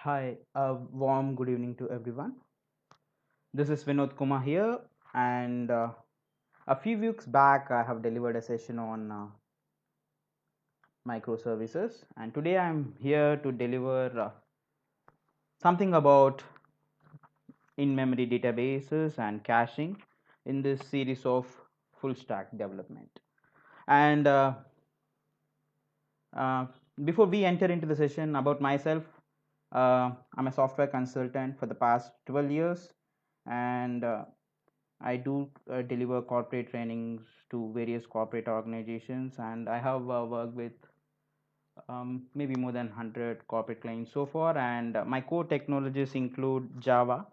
Hi, a warm good evening to everyone. This is Vinod Kumar here, and a few weeks back, I have delivered a session on microservices, and today I'm here to deliver something about in-memory databases and caching in this series of full stack development. And uh, before we enter into the session, about myself, I'm a software consultant for the past 12 years, and I do deliver corporate trainings to various corporate organizations, and I have worked with maybe more than 100 corporate clients so far. And my core technologies include Java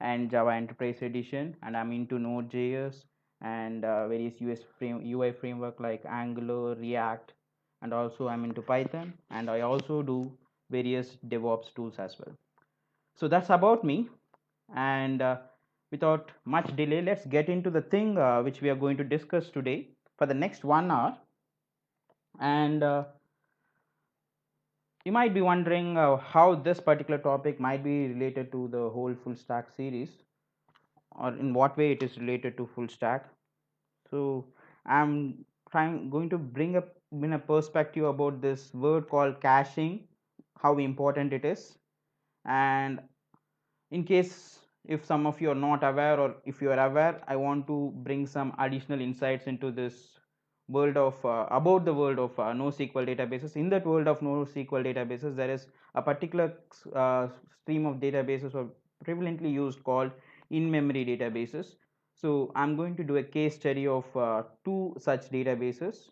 and Java Enterprise Edition, and I'm into Node.js and various UI framework like Angular, React, and also I'm into Python, and I also do various DevOps tools as well. So that's about me, and without much delay, let's get into the thing which we are going to discuss today for the next 1 hour. And you might be wondering how this particular topic might be related to the whole full stack series, or in what way it is related to full stack. So I'm going to bring up in a perspective about this word called caching, how important it is. And in case if some of you are not aware, or if you are aware, I want to bring some additional insights into this world of about the world of NoSQL databases. In that world of NoSQL databases, there is a particular stream of databases or prevalently used called in-memory databases. So I'm going to do a case study of two such databases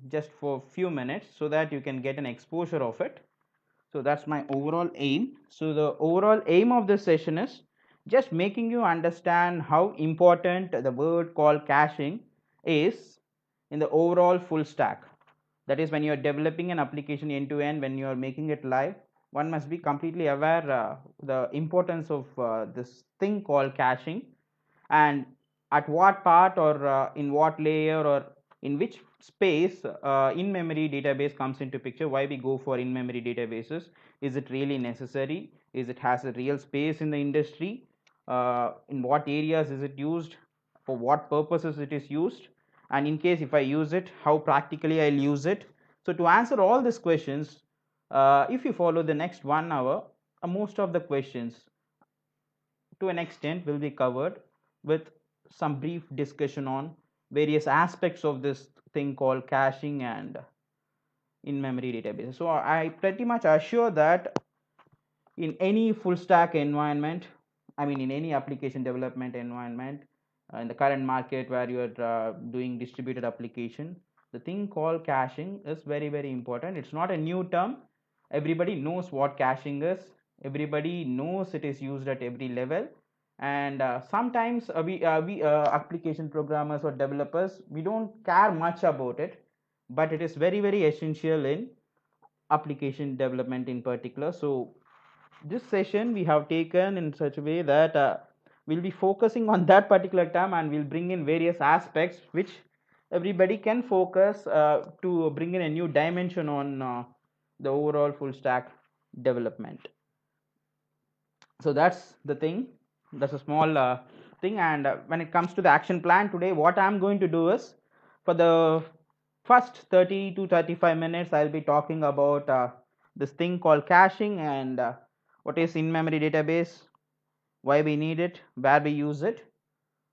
just for few minutes so that you can get an exposure of it. So that's my overall aim. So the overall aim of this session is just making you understand how important the word called caching is in the overall full stack. That is, when you are developing an application end to end, when you are making it live, one must be completely aware the importance of this thing called caching, and at what part or in what layer or in which space in-memory database comes into picture. Why we go for in-memory databases? Is it really necessary? Is it has a real space in the industry? In what areas is it used? For what purposes it is used? And in case if I use it, how practically I'll use it? So to answer all these questions, if you follow the next 1 hour, most of the questions to an extent will be covered, with some brief discussion on various aspects of this thing called caching and in-memory databases. So I pretty much assure that in any full stack environment, I mean in any application development environment, in the current market where you are doing distributed application, the thing called caching is very important. It's not a new term. Everybody knows what caching is. Everybody knows it is used at every level. And sometimes we application programmers or developers, we don't care much about it, but it is very essential in application development in particular. So this session we have taken in such a way that we'll be focusing on that particular term, and we'll bring in various aspects which everybody can focus to bring in a new dimension on the overall full stack development. So that's the thing. That's a small thing. And when it comes to the action plan today, what I'm going to do is, for the first 30 to 35 minutes, I'll be talking about this thing called caching, and what is in-memory database, why we need it, where we use it.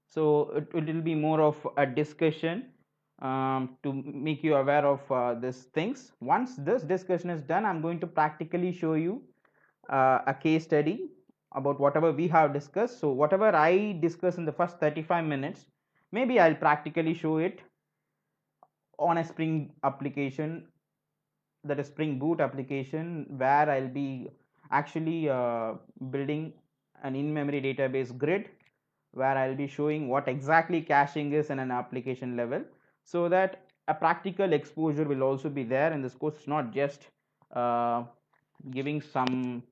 So it will be more of a discussion to make you aware of these things. Once this discussion is done, I'm going to practically show you a case study about whatever we have discussed. So whatever I discuss in the first 35 minutes, maybe I'll practically show it on a Spring application, that is Spring Boot application, where I'll be actually building an in-memory database grid, where I'll be showing what exactly caching is in an application level, so that a practical exposure will also be there in this course. It's not just giving some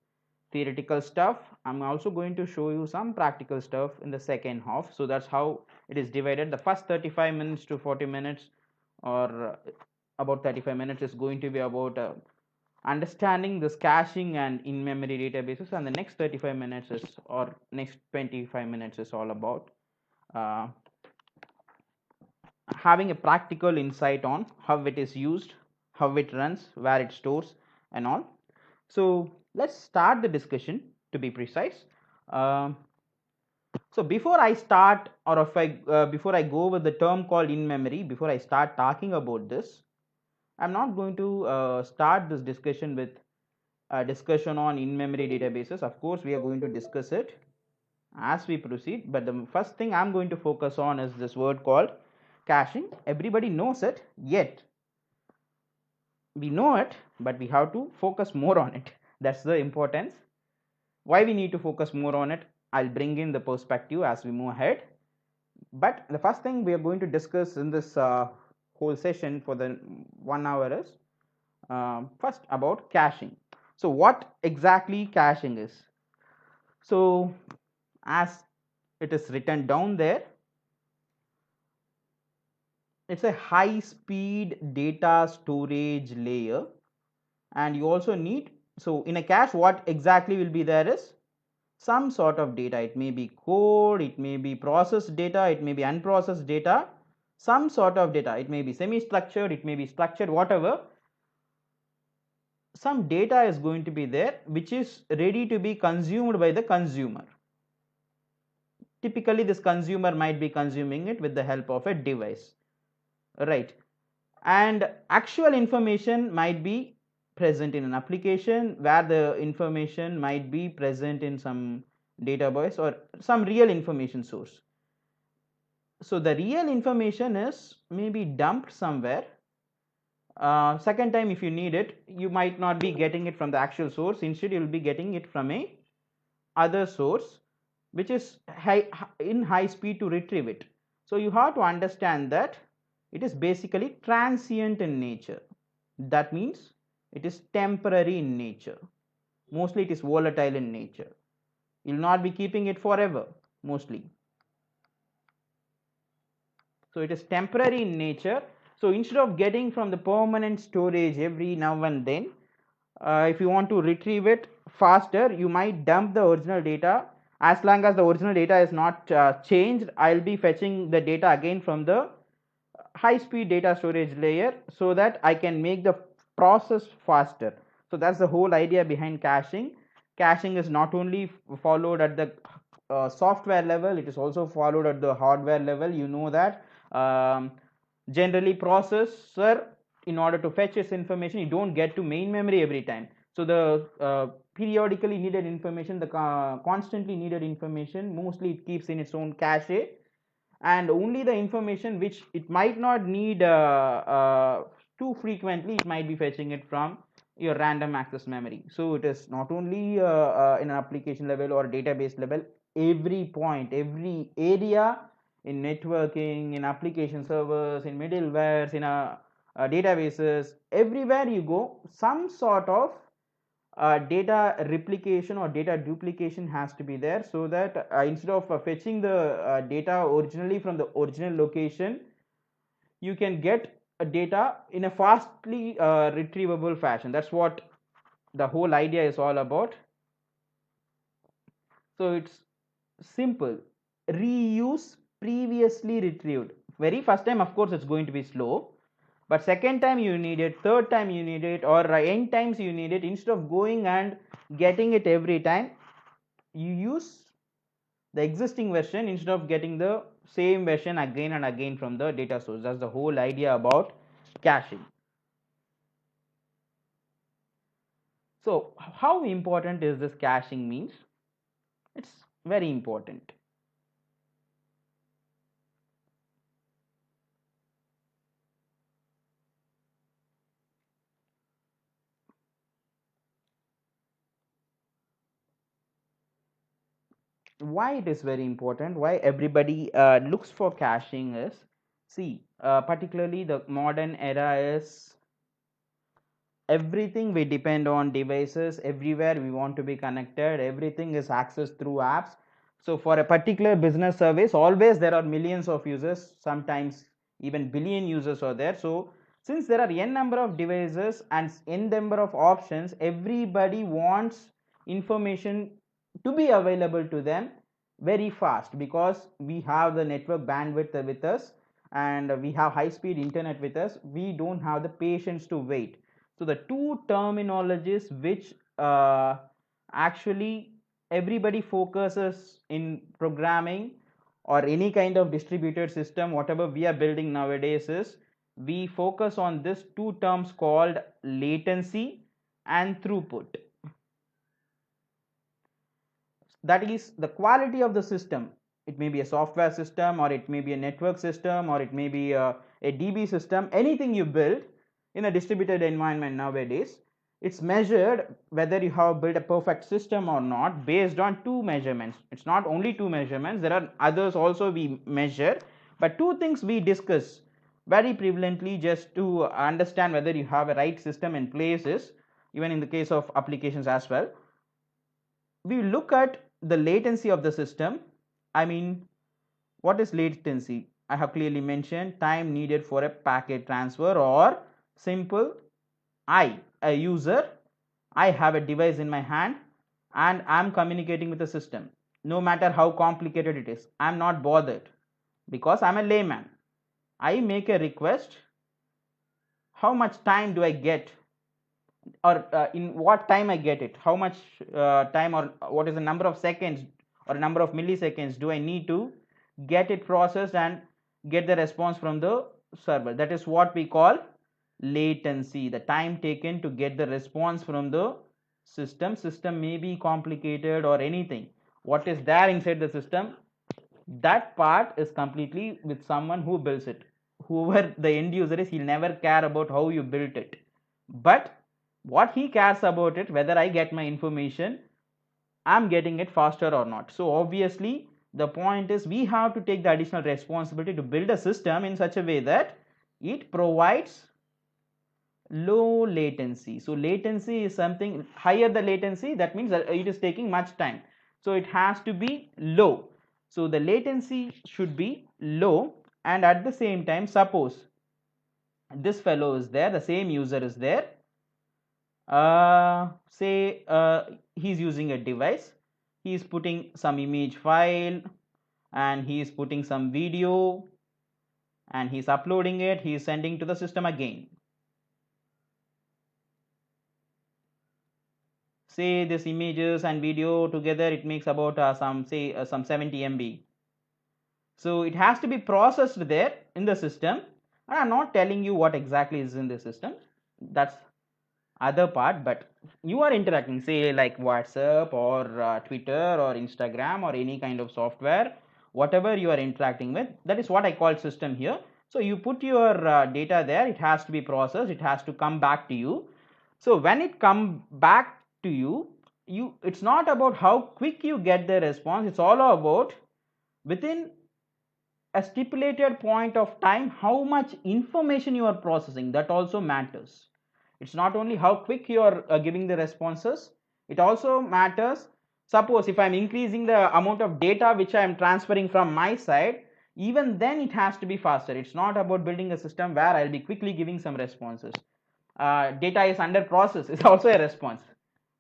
theoretical stuff. I'm also going to show you some practical stuff in the second half. So that's how it is divided. The first 35 minutes to 40 minutes, or about 35 minutes, is going to be about understanding this caching and in-memory databases, and the next 35 minutes is, or next 25 minutes is all about uh, having a practical insight on how it is used, how it runs, where it stores, and all. So let's start the discussion, to be precise. Um so before I start, or if I before I go with the term called in memory, before I start talking about this, I'm not going to start this discussion with a discussion on in memory databases. Of course, we are going to discuss it as we proceed, but the first thing I'm going to focus on is this word called caching. Everybody knows it, yet we know it, but we have to focus more on it. That's the importance. Why we need to focus more on it, I'll bring in the perspective as we move ahead. But the first thing we are going to discuss in this whole session for the 1 hour is first about caching. So what exactly caching is? So as it is written down there, it's a high speed data storage layer, and you also need, so in a cache what exactly will be there is some sort of data. It may be code, it may be processed data, it may be unprocessed data, some sort of data. It may be semi structured, it may be structured, whatever. Some data is going to be there which is ready to be consumed by the consumer. Typically this consumer might be consuming it with the help of a device, right? And actual information might be present in an application, where the information might be present in some database or some real information source. So the real information is maybe dumped somewhere. Second time if you need it, you might not be getting it from the actual source. Instead you will be getting it from a other source which is in high speed to retrieve it. So you have to understand that it is basically transient in nature. That means it is temporary in nature. Mostly it is volatile in nature. You will not be keeping it forever mostly. So it is temporary in nature. So instead of getting from the permanent storage every now and then, if you want to retrieve it faster, you might dump the original data. As long as the original data is not changed, I'll be fetching the data again from the high speed data storage layer so that I can make the process faster. So that's the whole idea behind caching. Caching is not only followed at the software level, it is also followed at the hardware level. You know that generally processor, in order to fetch its information, you don't get to main memory every time. So the periodically needed information, the constantly needed information, mostly it keeps in its own cache, and only the information which it might not need too frequently, it might be fetching it from your random access memory. So it is not only in an application level or database level, every point, every area, in networking, in application servers, in middlewares, in databases, everywhere you go, some sort of data replication or data duplication has to be there, so that instead of fetching the data originally from the original location, you can get a data in a fastly retrievable fashion. That's what the whole idea is all about. So it's simple: reuse previously retrieved. Very first time of course it's going to be slow, but second time you need it, third time you need it, or n times you need it. Instead of going and getting it every time, you use the existing version instead of getting the same version again and again from the data source. That's the whole idea about caching. So how important is this caching means? It's very important. Why it is very important, why everybody looks for caching is, see, particularly the modern era is everything we depend on devices, everywhere we want to be connected, everything is accessed through apps. So for a particular business service, always there are millions of users, sometimes even billion users are there. So Since there are n number of devices and n number of options, everybody wants information to be available to them very fast, because we have the network bandwidth with us and we have high speed internet with us. We don't have the patience to wait. So the two terminologies which actually everybody focuses in programming or any kind of distributed system, whatever we are building nowadays, is we focus on this two terms called latency and throughput. That is the quality of the system. It may be a software system, or it may be a network system, or it may be a DB system. Anything you build in a distributed environment nowadays, it's measured whether you have built a perfect system or not based on two measurements. It's not only two measurements, there are others also we measure, but two things we discuss very prevalently just to understand whether you have a right system in place is, even in the case of applications as well, we look at the latency of the system. I mean, what is latency? I have clearly mentioned time needed for a packet transfer, or simple, a user, I have a device in my hand and I am communicating with the system. No matter how complicated it is, I am not bothered because I am a layman. I make a request. How much time do I get, or in what time I get it? How much time, or what is the number of seconds or number of milliseconds do I need to get it processed and get the response from the server? That is what we call latency, the time taken to get the response from the system. System may be complicated or anything, what is there inside the system, that part is completely with someone who builds it. Whoever the end user is, he'll never care about how you built it, but what he cares about it, whether I get my information, I'm getting it faster or not. So obviously the point is we have to take the additional responsibility to build a system in such a way that it provides low latency. So latency is something, higher the latency, that means that it is taking much time, so it has to be low. So the latency should be low, and at the same time, suppose this fellow is there, the same user is there, say he's using a device, he's putting some image file and he's putting some video and he's uploading it, he's sending to the system again. Say this images and video together, it makes about some 70 MB. So it has to be processed there in the system, and I'm not telling you what exactly is in the system, that's other part, but you are interacting, say like WhatsApp or Twitter or Instagram or any kind of software, whatever you are interacting with, that is what I call system here. So you put your data there, it has to be processed, it has to come back to you. So when it come back to you, it's not about how quick you get the response, it's all about within a stipulated point of time how much information you are processing. That also matters. It's not only how quick you are giving the responses, it also matters. Suppose if I'm increasing the amount of data which I am transferring from my side, even then it has to be faster. It's not about building a system where I'll be quickly giving some responses. Data is under process is also a response,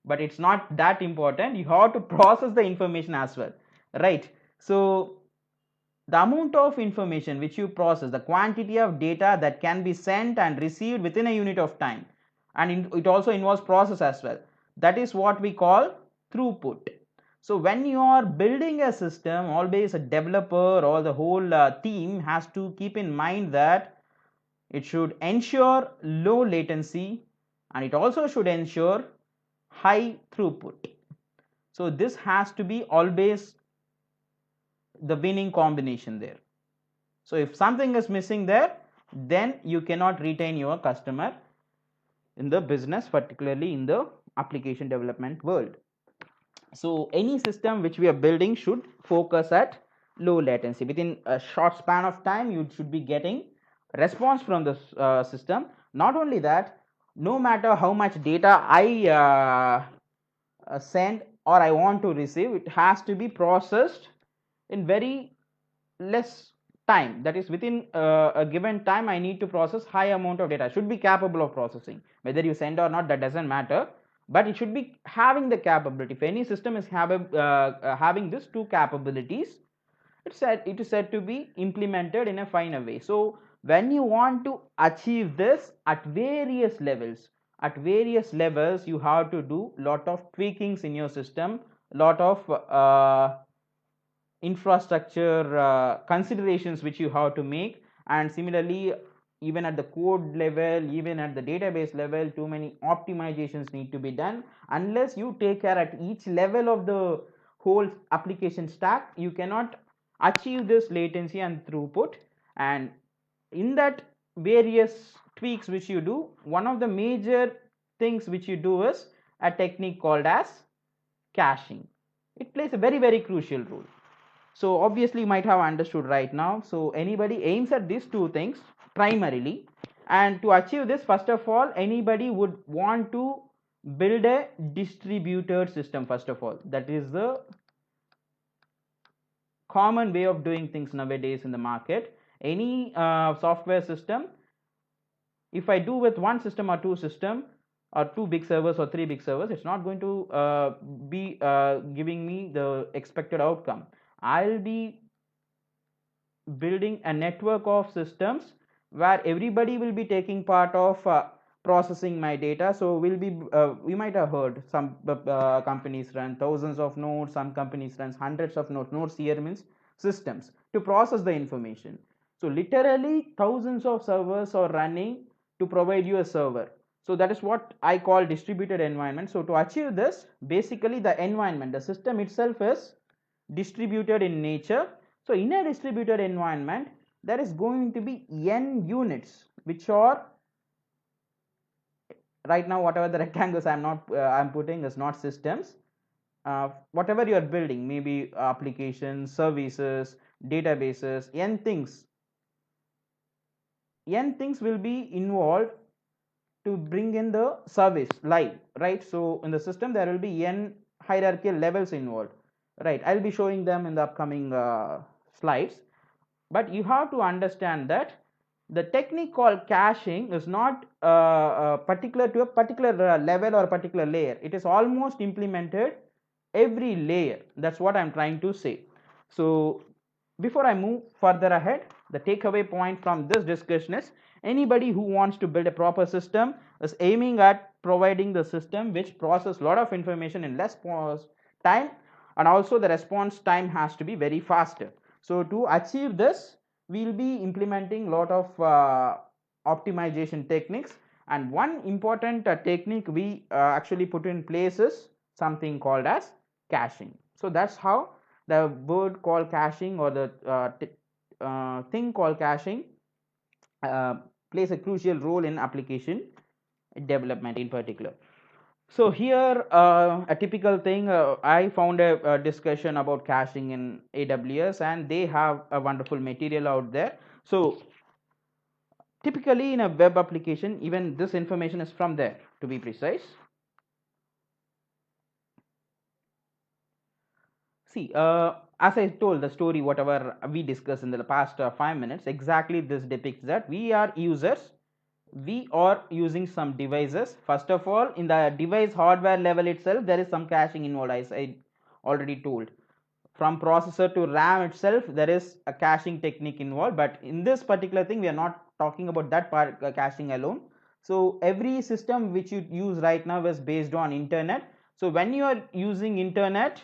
but it's not that important. You have to process the information as well, right? So the amount of information which you process, the quantity of data that can be sent and received within a unit of time, and it also involves process as well, that is what we call throughput. So when you are building a system, always a developer or the whole team has to keep in mind that it should ensure low latency and it also should ensure high throughput. So this has to be always the winning combination there. So if something is missing there, then you cannot retain your customer in the business, particularly in the application development world. So any system which we are building should focus at low latency. Within a short span of time, you should be getting response from the system. Not only that, no matter how much data I send or I want to receive, it has to be processed in very less time, that is within a given time I need to process high amount of data, should be capable of processing. Whether you send or not, that doesn't matter, but it should be having the capability. If any system is having these two capabilities, it is said to be implemented in a finer way. So when you want to achieve this at various levels, you have to do lot of tweakings in your system, lot of infrastructure considerations which you have to make. And similarly, even at the code level, even at the database level, too many optimizations need to be done. Unless you take care at each level of the whole application stack, you cannot achieve this latency and throughput. And in that various tweaks which you do, one of the major things which you do is a technique called as caching. It plays a very crucial role. So obviously you might have understood right now. So anybody aims at these two things primarily, and to achieve this, first of all, anybody would want to build a distributed system. First of all, that is the common way of doing things nowadays in the market. Any software system, if I do with one system or two system or two big servers or three big servers, it's not going to be giving me the expected outcome. I'll be building a network of systems where everybody will be taking part of processing my data. So we might have heard some companies run thousands of nodes, some companies runs hundreds of nodes here means systems to process the information. So literally thousands of servers are running to provide you a server. So that is what I call distributed environment. So to achieve this, basically the environment, the system itself is distributed in nature. So in a distributed environment, there is going to be n units, which are right now whatever the rectangles I'm putting is not systems. Whatever you are building, maybe applications, services, databases, n things will be involved to bring in the service live, right? So in the system there will be n hierarchical levels involved, right? I'll be showing them in the upcoming slides. But you have to understand that the technique called caching is not particular to a particular level or particular layer. It is almost implemented every layer. That's what I'm trying to say. So before I move further ahead, the takeaway point from this discussion is anybody who wants to build a proper system is aiming at providing the system which processes a lot of information in less time, and also the response time has to be very faster. So to achieve this, we will be implementing a lot of optimization techniques, and one important technique we actually put in place is something called as caching. So that's how the word called caching, or the thing called caching plays a crucial role in application development in particular. So here a typical thing, I found a discussion about caching in AWS, and they have a wonderful material out there. So typically in a web application, even this information is from there, to be precise. See, as I told the story, whatever we discussed in the past 5 minutes, exactly this depicts that we are users, we are using some devices. First of all, in the device hardware level itself, there is some caching involved, as I already told. From processor to RAM itself, there is a caching technique involved, but in this particular thing, we are not talking about that part, caching alone. So every system which you use right now is based on internet. So when you are using internet,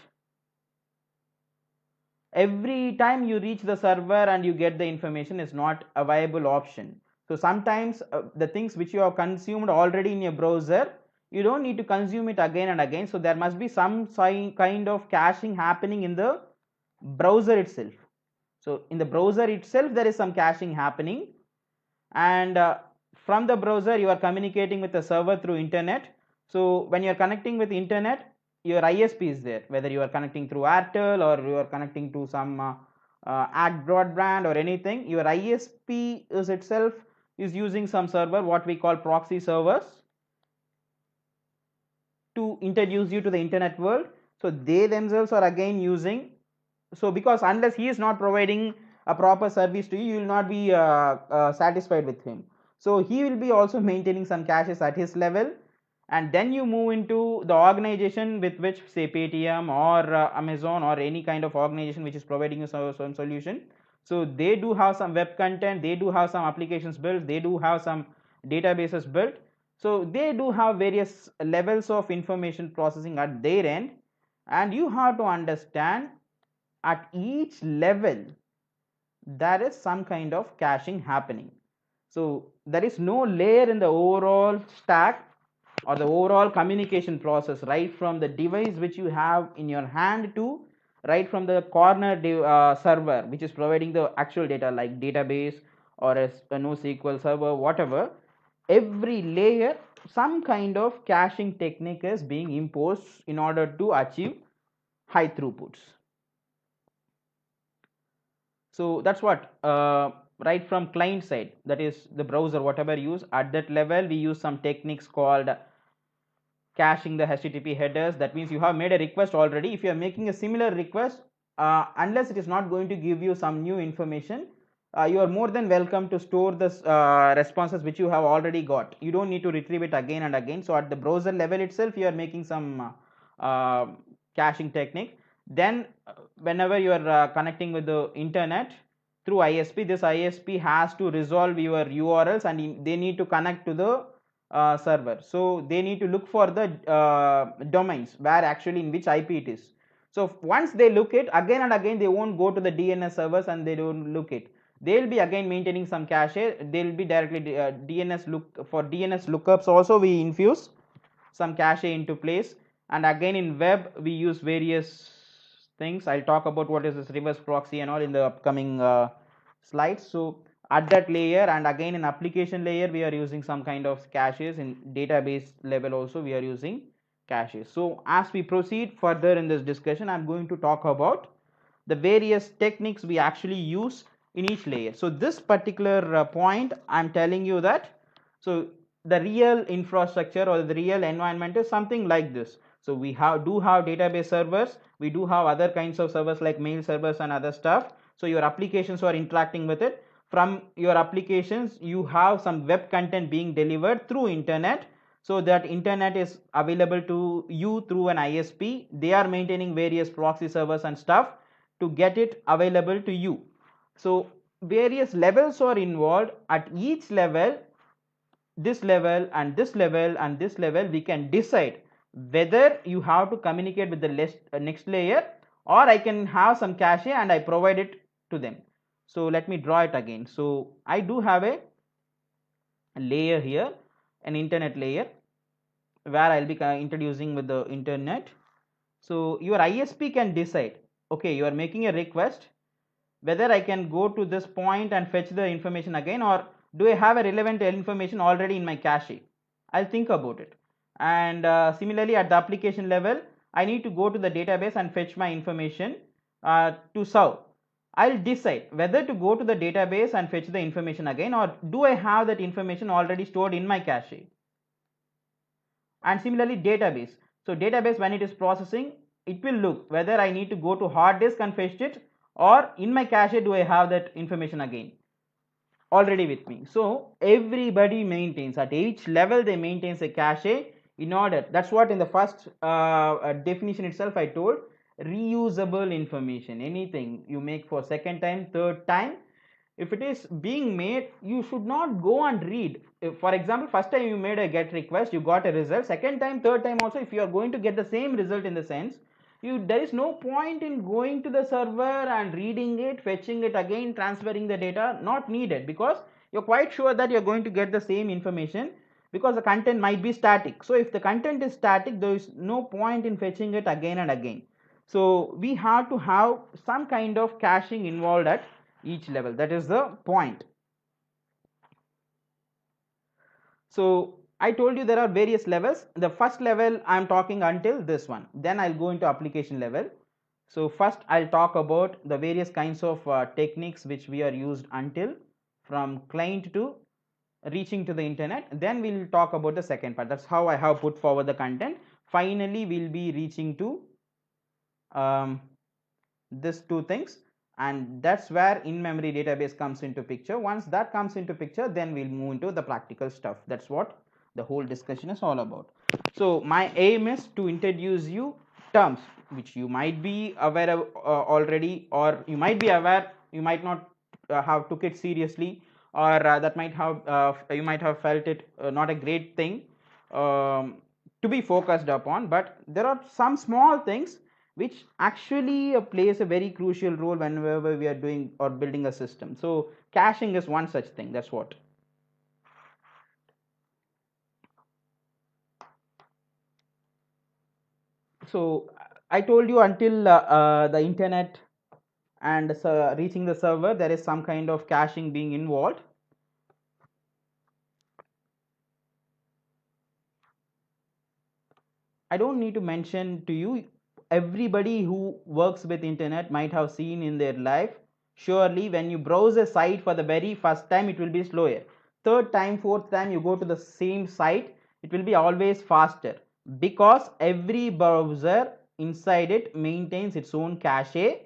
every time you reach the server and you get the information is not a viable option. So sometimes the things which you have consumed already in your browser, you don't need to consume it again and again. So there must be some kind of caching happening in the browser itself. So in the browser itself there is some caching happening, and from the browser you are communicating with the server through internet. So when you are connecting with internet, your ISP is there, whether you are connecting through Airtel or you are connecting to some ad broadband or anything. Your ISP is itself is using some server, what we call proxy servers, to introduce you to the internet world. So they themselves are again using, so because unless he is not providing a proper service to you, you will not be satisfied with him. So he will be also maintaining some caches at his level, and then you move into the organization with which, say, Paytm or Amazon or any kind of organization which is providing you some solution. So they do have some web content, they do have some applications built, they do have some databases built. So they do have various levels of information processing at their end, and you have to understand at each level there is some kind of caching happening. So there is no layer in the overall stack or the overall communication process, right from the device which you have in your hand to right from the corner server which is providing the actual data like database or a NoSQL server, whatever. Every layer, some kind of caching technique is being imposed in order to achieve high throughputs. So that's what right from client side, that is the browser, whatever use at that level, we use some techniques called caching the HTTP headers. That means you have made a request already. If you are making a similar request, unless it is not going to give you some new information, you are more than welcome to store the responses which you have already got. You don't need to retrieve it again and again. So at the browser level itself, you are making some caching technique. Then whenever you are connecting with the internet through ISP, this ISP has to resolve your URLs and they need to connect to the server. So they need to look for the domains where actually in which IP it is. So once they look it again and again, they won't go to the DNS servers and they don't look it. They will be again maintaining some cache. They will be directly DNS look for DNS lookups. Also we infuse some cache into place, and again in web we use various things. I'll talk about what is this reverse proxy and all in the upcoming slides. So at that layer and again in application layer we are using some kind of caches. In database level also we are using caches. So as we proceed further in this discussion, I'm going to talk about the various techniques we actually use in each layer. So this particular point I'm telling you that, so the real infrastructure or the real environment is something like this. So we do have database servers, we do have other kinds of servers like mail servers and other stuff. So your applications are interacting with it. From your applications you have some web content being delivered through internet. So that internet is available to you through an ISP. They are maintaining various proxy servers and stuff to get it available to you. So various levels are involved. At each level, this level and this level and this level, we can decide whether you have to communicate with the next layer, or I can have some cache and I provide it to them. So let me draw it again. So I do have a layer here, an internet layer, where I'll be introducing with the internet. So your ISP can decide, okay, you are making a request, whether I can go to this point and fetch the information again, or do I have a relevant information already in my cache. I'll think about it. And similarly at the application level, I need to go to the database and fetch my information to serve. I'll decide whether to go to the database and fetch the information again, or do I have that information already stored in my cache. And similarly database, so database when it is processing, it will look whether I need to go to hard disk and fetch it, or in my cache do I have that information again already with me. So everybody maintains at each level, they maintains a cache in order. That's what in the first definition itself I told, reusable information. Anything you make for second time, third time, if it is being made, you should not go and read. If, for example, first time you made a get request, you got a result. Second time, third time also, if you are going to get the same result, in the sense, there is no point in going to the server and reading it, fetching it again, transferring the data. Not needed, because you're quite sure that you're going to get the same information, because the content might be static. So if the content is static, there is no point in fetching it again and again. So we have to have some kind of caching involved at each level. That is the point. So I told you there are various levels. The first level I am talking until this one, then I'll go into application level. So first I'll talk about the various kinds of techniques which we are used until from client to reaching to the internet. Then we'll talk about the second part. That's how I have put forward the content. Finally we'll be reaching to these two things. and that's where in-memory database comes into picture. Once that comes into picture, then we'll move into the practical stuff. That's what the whole discussion is all about. So my aim is to introduce you terms which you might be aware of already, or you might be aware, you might not have took it seriously, or that might have you might have felt it not a great thing to be focused upon, but there are some small things which actually plays a very crucial role whenever we are doing or building a system. So caching is one such thing. That's what. So I told you, until the internet and reaching the server, there is some kind of caching being involved. I don't need to mention to you, everybody who works with internet might have seen in their life, surely when you browse a site for the very first time, it will be slower. Third time, fourth time you go to the same site, it will be always faster, because every browser inside it maintains its own cache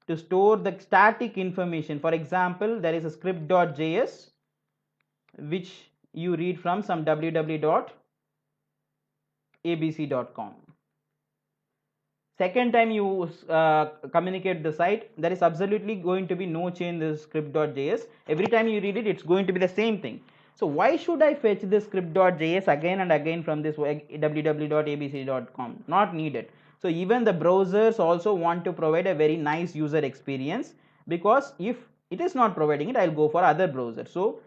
to store the static information. For example, there is a script.js which you read from some www.abc.com. Second time you communicate the site, there is absolutely going to be no change in this script.js. Every time you read it, it's going to be the same thing. So why should I fetch this script.js again and again from this www.abc.com? Not needed. So even the browsers also want to provide a very nice user experience, because if it is not providing it, I'll go for other browser. So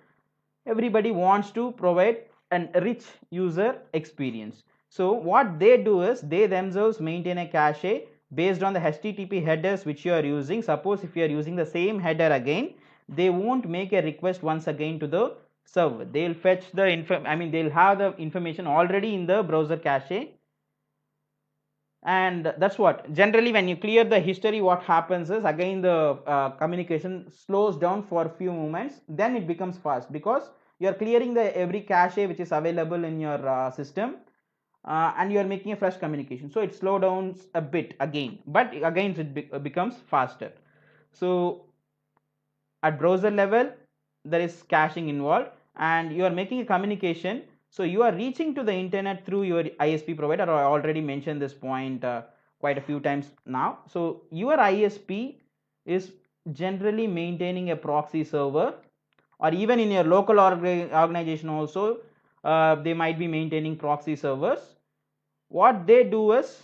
everybody wants to provide an rich user experience. So what they do is they themselves maintain a cache based on the HTTP headers which you are using. Suppose if you are using the same header again, they won't make a request once again to the server. They'll fetch the they'll have the information already in the browser cache, and that's what generally when you clear the history, what happens is again the communication slows down for a few moments, then it becomes fast, because you are clearing the every cache which is available in your system, and you are making a fresh communication, so it slows down a bit again, but again it becomes faster. So at browser level there is caching involved, and you are making a communication, so you are reaching to the internet through your ISP provider. I already mentioned this point quite a few times now. So your ISP is generally maintaining a proxy server, or even in your local organization also they might be maintaining proxy servers. What they do is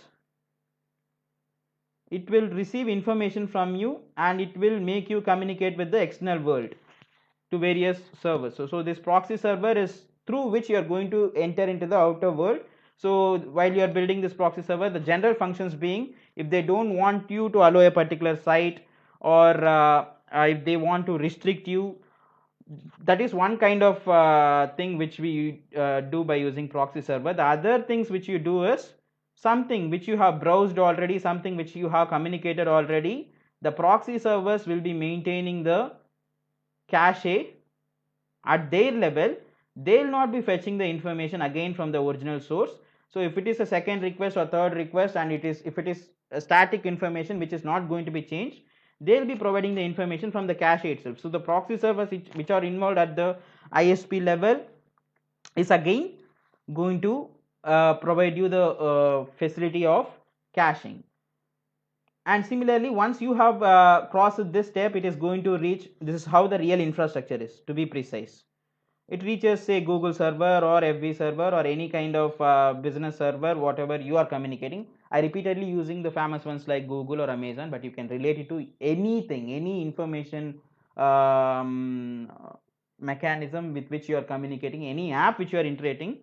it will receive information from you and it will make you communicate with the external world to various servers. So this proxy server is through which you are going to enter into the outer world. So while you are building this proxy server, the general functions being, if they don't want you to allow a particular site, or if they want to restrict you, that is one kind of thing which we do by using proxy server. The other things which you do is something which you have browsed already, something which you have communicated already, the proxy servers will be maintaining the cache at their level. They'll not be fetching the information again from the original source. So if it is a second request or third request, and if it is a static information which is not going to be changed, they'll be providing the information from the cache itself. So the proxy servers which are involved at the ISP level is again going to provide you the facility of caching. And similarly, once you have crossed this step, it is going to reach, this is how the real infrastructure is, to be precise. It reaches, say, Google server or FB server or any kind of business server, whatever you are communicating. I repeatedly using the famous ones like Google or Amazon, but you can relate it to anything, any information mechanism with which you are communicating, any app which you are integrating.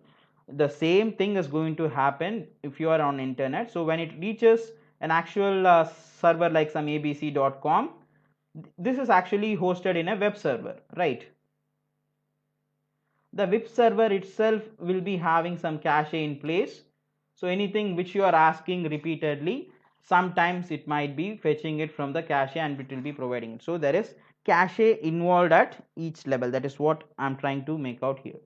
The same thing is going to happen if you are on internet. So when it reaches an actual server like some abc.com, this is actually hosted in a web server, right? The web server itself will be having some cache in place. So anything which you are asking repeatedly, sometimes it might be fetching it from the cache and it will be providing it. So there is cache involved at each level. That is what I'm trying to make out here.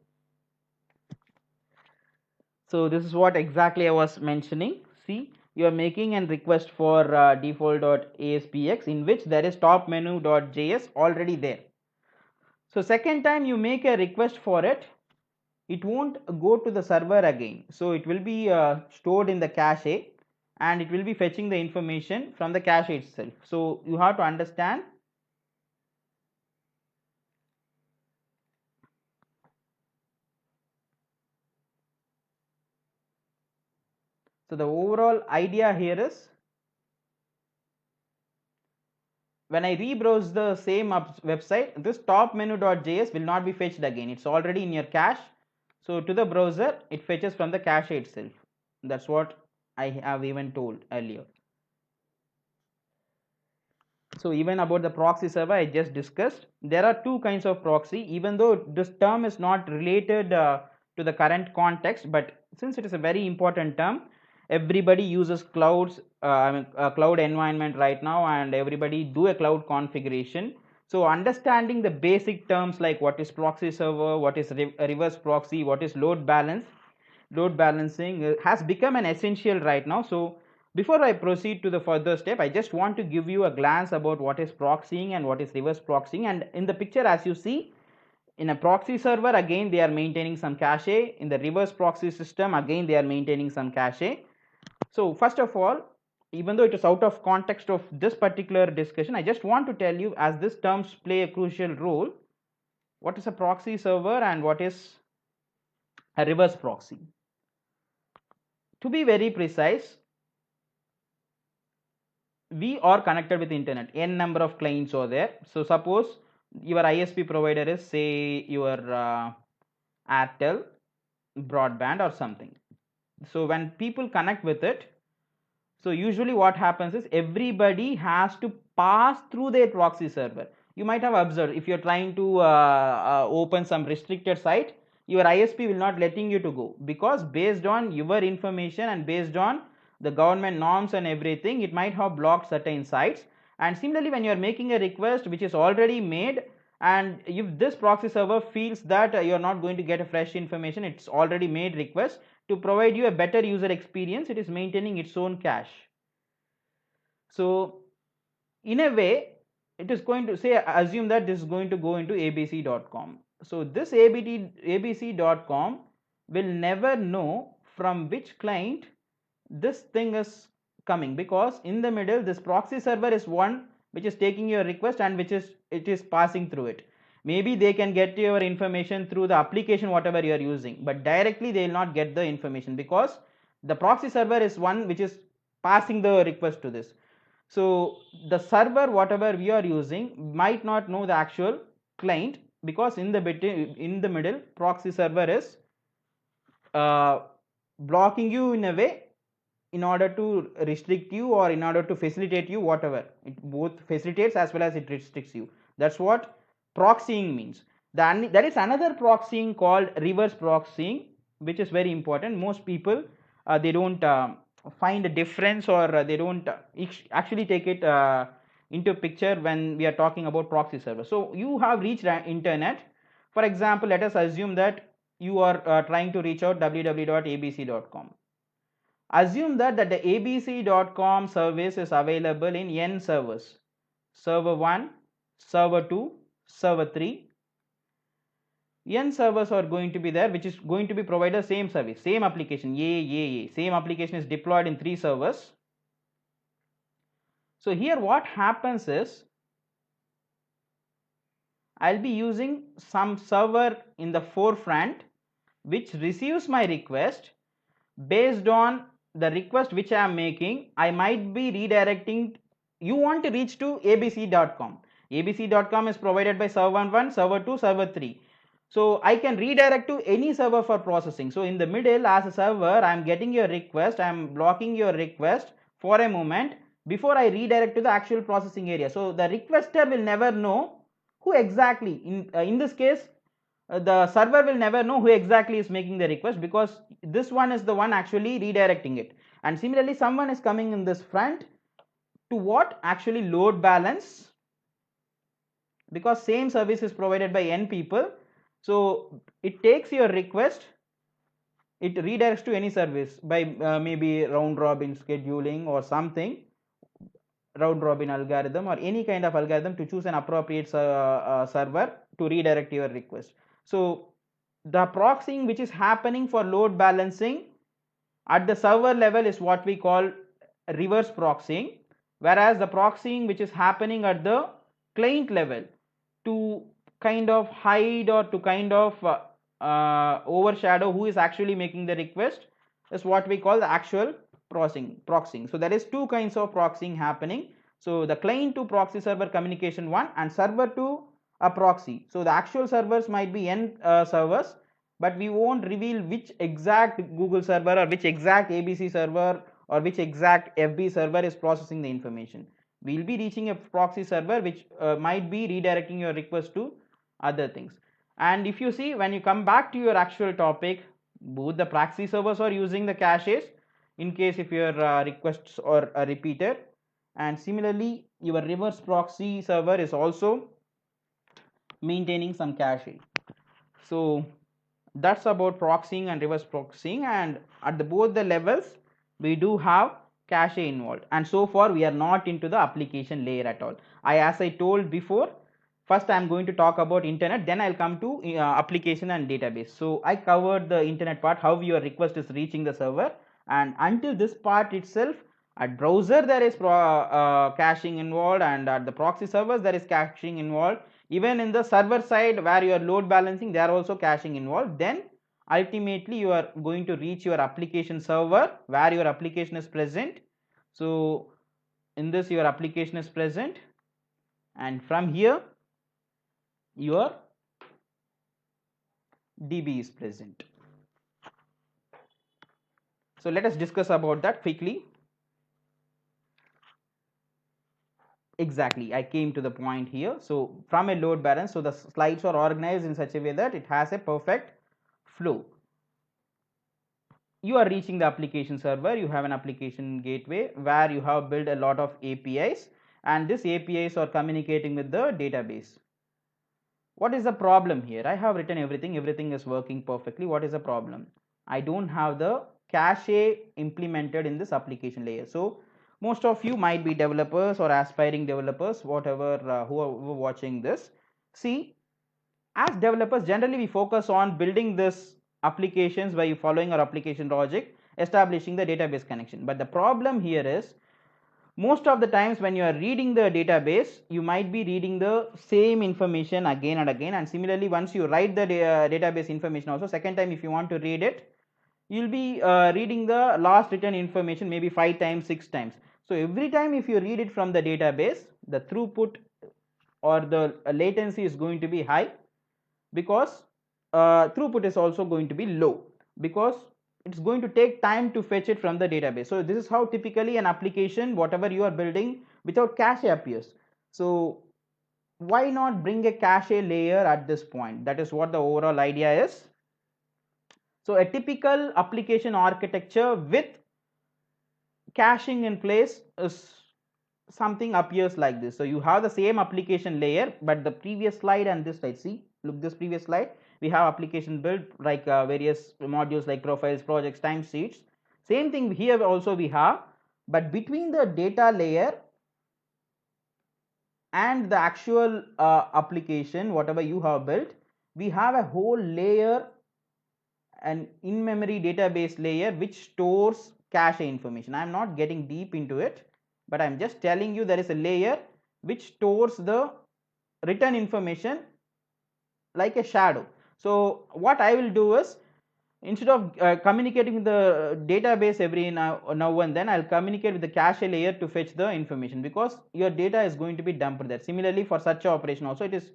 So this is what exactly I was mentioning. See, you are making a request for default.aspx in which there is top menu.js already there. So second time you make a request for it, it won't go to the server again. So it will be stored in the cache and it will be fetching the information from the cache itself. So you have to understand. So the overall idea here is, when I rebrowse the same website, this top menu.js will not be fetched again. It's already in your cache. So to the browser, it fetches from the cache itself. That's what I have even told earlier. So even about the proxy server I just discussed, there are two kinds of proxy, even though this term is not related to the current context, but since it is a very important term, everybody uses clouds, cloud environment right now, and everybody do a cloud configuration. So understanding the basic terms like what is proxy server, what is reverse proxy, what is load balancing has become an essential right now. So before I proceed to the further step, I just want to give you a glance about what is proxying and what is reverse proxying. And in the picture, as you see, in a proxy server, again they are maintaining some cache. In the reverse proxy system, again they are maintaining some cache. So first of all, even though it is out of context of this particular discussion, I just want to tell you, as these terms play a crucial role, what is a proxy server and what is a reverse proxy. To be very precise, we are connected with the internet, n number of clients are there. So suppose your ISP provider is, say, your Airtel broadband or something. So when people connect with it, so usually what happens is everybody has to pass through their proxy server. You might have observed, if you're trying to open some restricted site, your ISP will not letting you to go, because based on your information and based on the government norms and everything, it might have blocked certain sites. And similarly, when you are making a request which is already made, and if this proxy server feels that you are not going to get a fresh information, it's already made request, to provide you a better user experience, it is maintaining its own cache. So in a way, it is going to say, assume that this is going to go into abc.com. So this abc.com will never know from which client this thing is coming, because in the middle this proxy server is one which is taking your request and which is it is passing through it. Maybe they can get your information through the application whatever you are using, but directly they will not get the information, because the proxy server is one which is passing the request to this. So the server whatever we are using might not know the actual client, because in the middle proxy server is blocking you in a way, in order to restrict you or in order to facilitate you, whatever. It both facilitates as well as it restricts you. That's what proxying means. Then there is another proxying called reverse proxying, which is very important. Most people they don't find a difference, or they don't actually take it into picture when we are talking about proxy server. So you have reached internet. For example, let us assume that you are trying to reach out www.abc.com. Assume that the abc.com service is available in n servers: server 1, server 2, server 3. N servers are going to be there, which is going to be provided same service, same application, same application is deployed in 3 servers. So here what happens is, I'll be using some server in the forefront which receives my request. Based on the request which I am making, I might be redirecting. You want to reach to abc.com. abc.com is provided by server 1, server 2, server 3. So I can redirect to any server for processing. So in the middle, as a server, I am getting your request, I am blocking your request for a moment before I redirect to the actual processing area. So the requester will never know who exactly, in this case, the server will never know who exactly is making the request, because this one is the one actually redirecting it. And similarly, someone is coming in this front to what? Actually load balance, because same service is provided by n people. So it takes your request, it redirects to any service by maybe round robin scheduling or something, round robin algorithm or any kind of algorithm to choose an appropriate server to redirect your request. So the proxying which is happening for load balancing at the server level is what we call reverse proxying, whereas the proxying which is happening at the client level to kind of hide or to kind of overshadow who is actually making the request is what we call the actual proxying. So there is two kinds of proxying happening. So the client to proxy server communication one and server to a proxy. So the actual servers might be n servers, but we won't reveal which exact Google server or which exact ABC server or which exact FB server is processing the information. We will be reaching a proxy server which might be redirecting your request to other things. And if you see, when you come back to your actual topic, both the proxy servers are using the caches in case if your requests are repeated, and similarly your reverse proxy server is also maintaining some cache. So that's about proxying and reverse proxying, and at the both the levels we do have cache involved, and so far we are not into the application layer at all. As I told before, first I am going to talk about internet, then I'll come to application and database. So I covered the internet part, how your request is reaching the server, and until this part itself, at browser there is caching involved, and at the proxy servers there is caching involved. Even in the server side where you are load balancing, there are also caching involved. Then ultimately you are going to reach your application server where your application is present. So in this your application is present, and from here your DB is present. So let us discuss about that quickly. Exactly, I came to the point here. So from a load balance, so the slides are organized in such a way that it has a perfect flow. You are reaching the application server, you have an application gateway where you have built a lot of APIs, and these APIs are communicating with the database. What is the problem here? I have written everything, everything is working perfectly. What is the problem? I don't have the cache implemented in this application layer. So most of you might be developers or aspiring developers, whatever who are watching this. See, as developers generally we focus on building this applications by following our application logic, establishing the database connection. But the problem here is, most of the times when you are reading the database, you might be reading the same information again and again, and similarly once you write the database information also, second time if you want to read it, you'll be reading the last written information maybe 5 times, 6 times. So every time if you read it from the database, the throughput or the latency is going to be high, because throughput is also going to be low, because it's going to take time to fetch it from the database. So this is how typically an application, whatever you are building, without cache appears. So why not bring a cache layer at this point? That is what the overall idea is. So a typical application architecture with caching in place is something appears like this. So you have the same application layer, but the previous slide and this slide, see, look, this previous slide, we have application built like various modules like profiles, projects, time sheets. Same thing here also we have, but between the data layer and the actual application, whatever you have built, we have a whole layer, an in-memory database layer which stores cache information. I am not getting deep into it, but I am just telling you there is a layer which stores the written information like a shadow. So what I will do is, instead of communicating with the database every now and then, I'll communicate with the cache layer to fetch the information, because your data is going to be dumped there. Similarly for such operation also, it is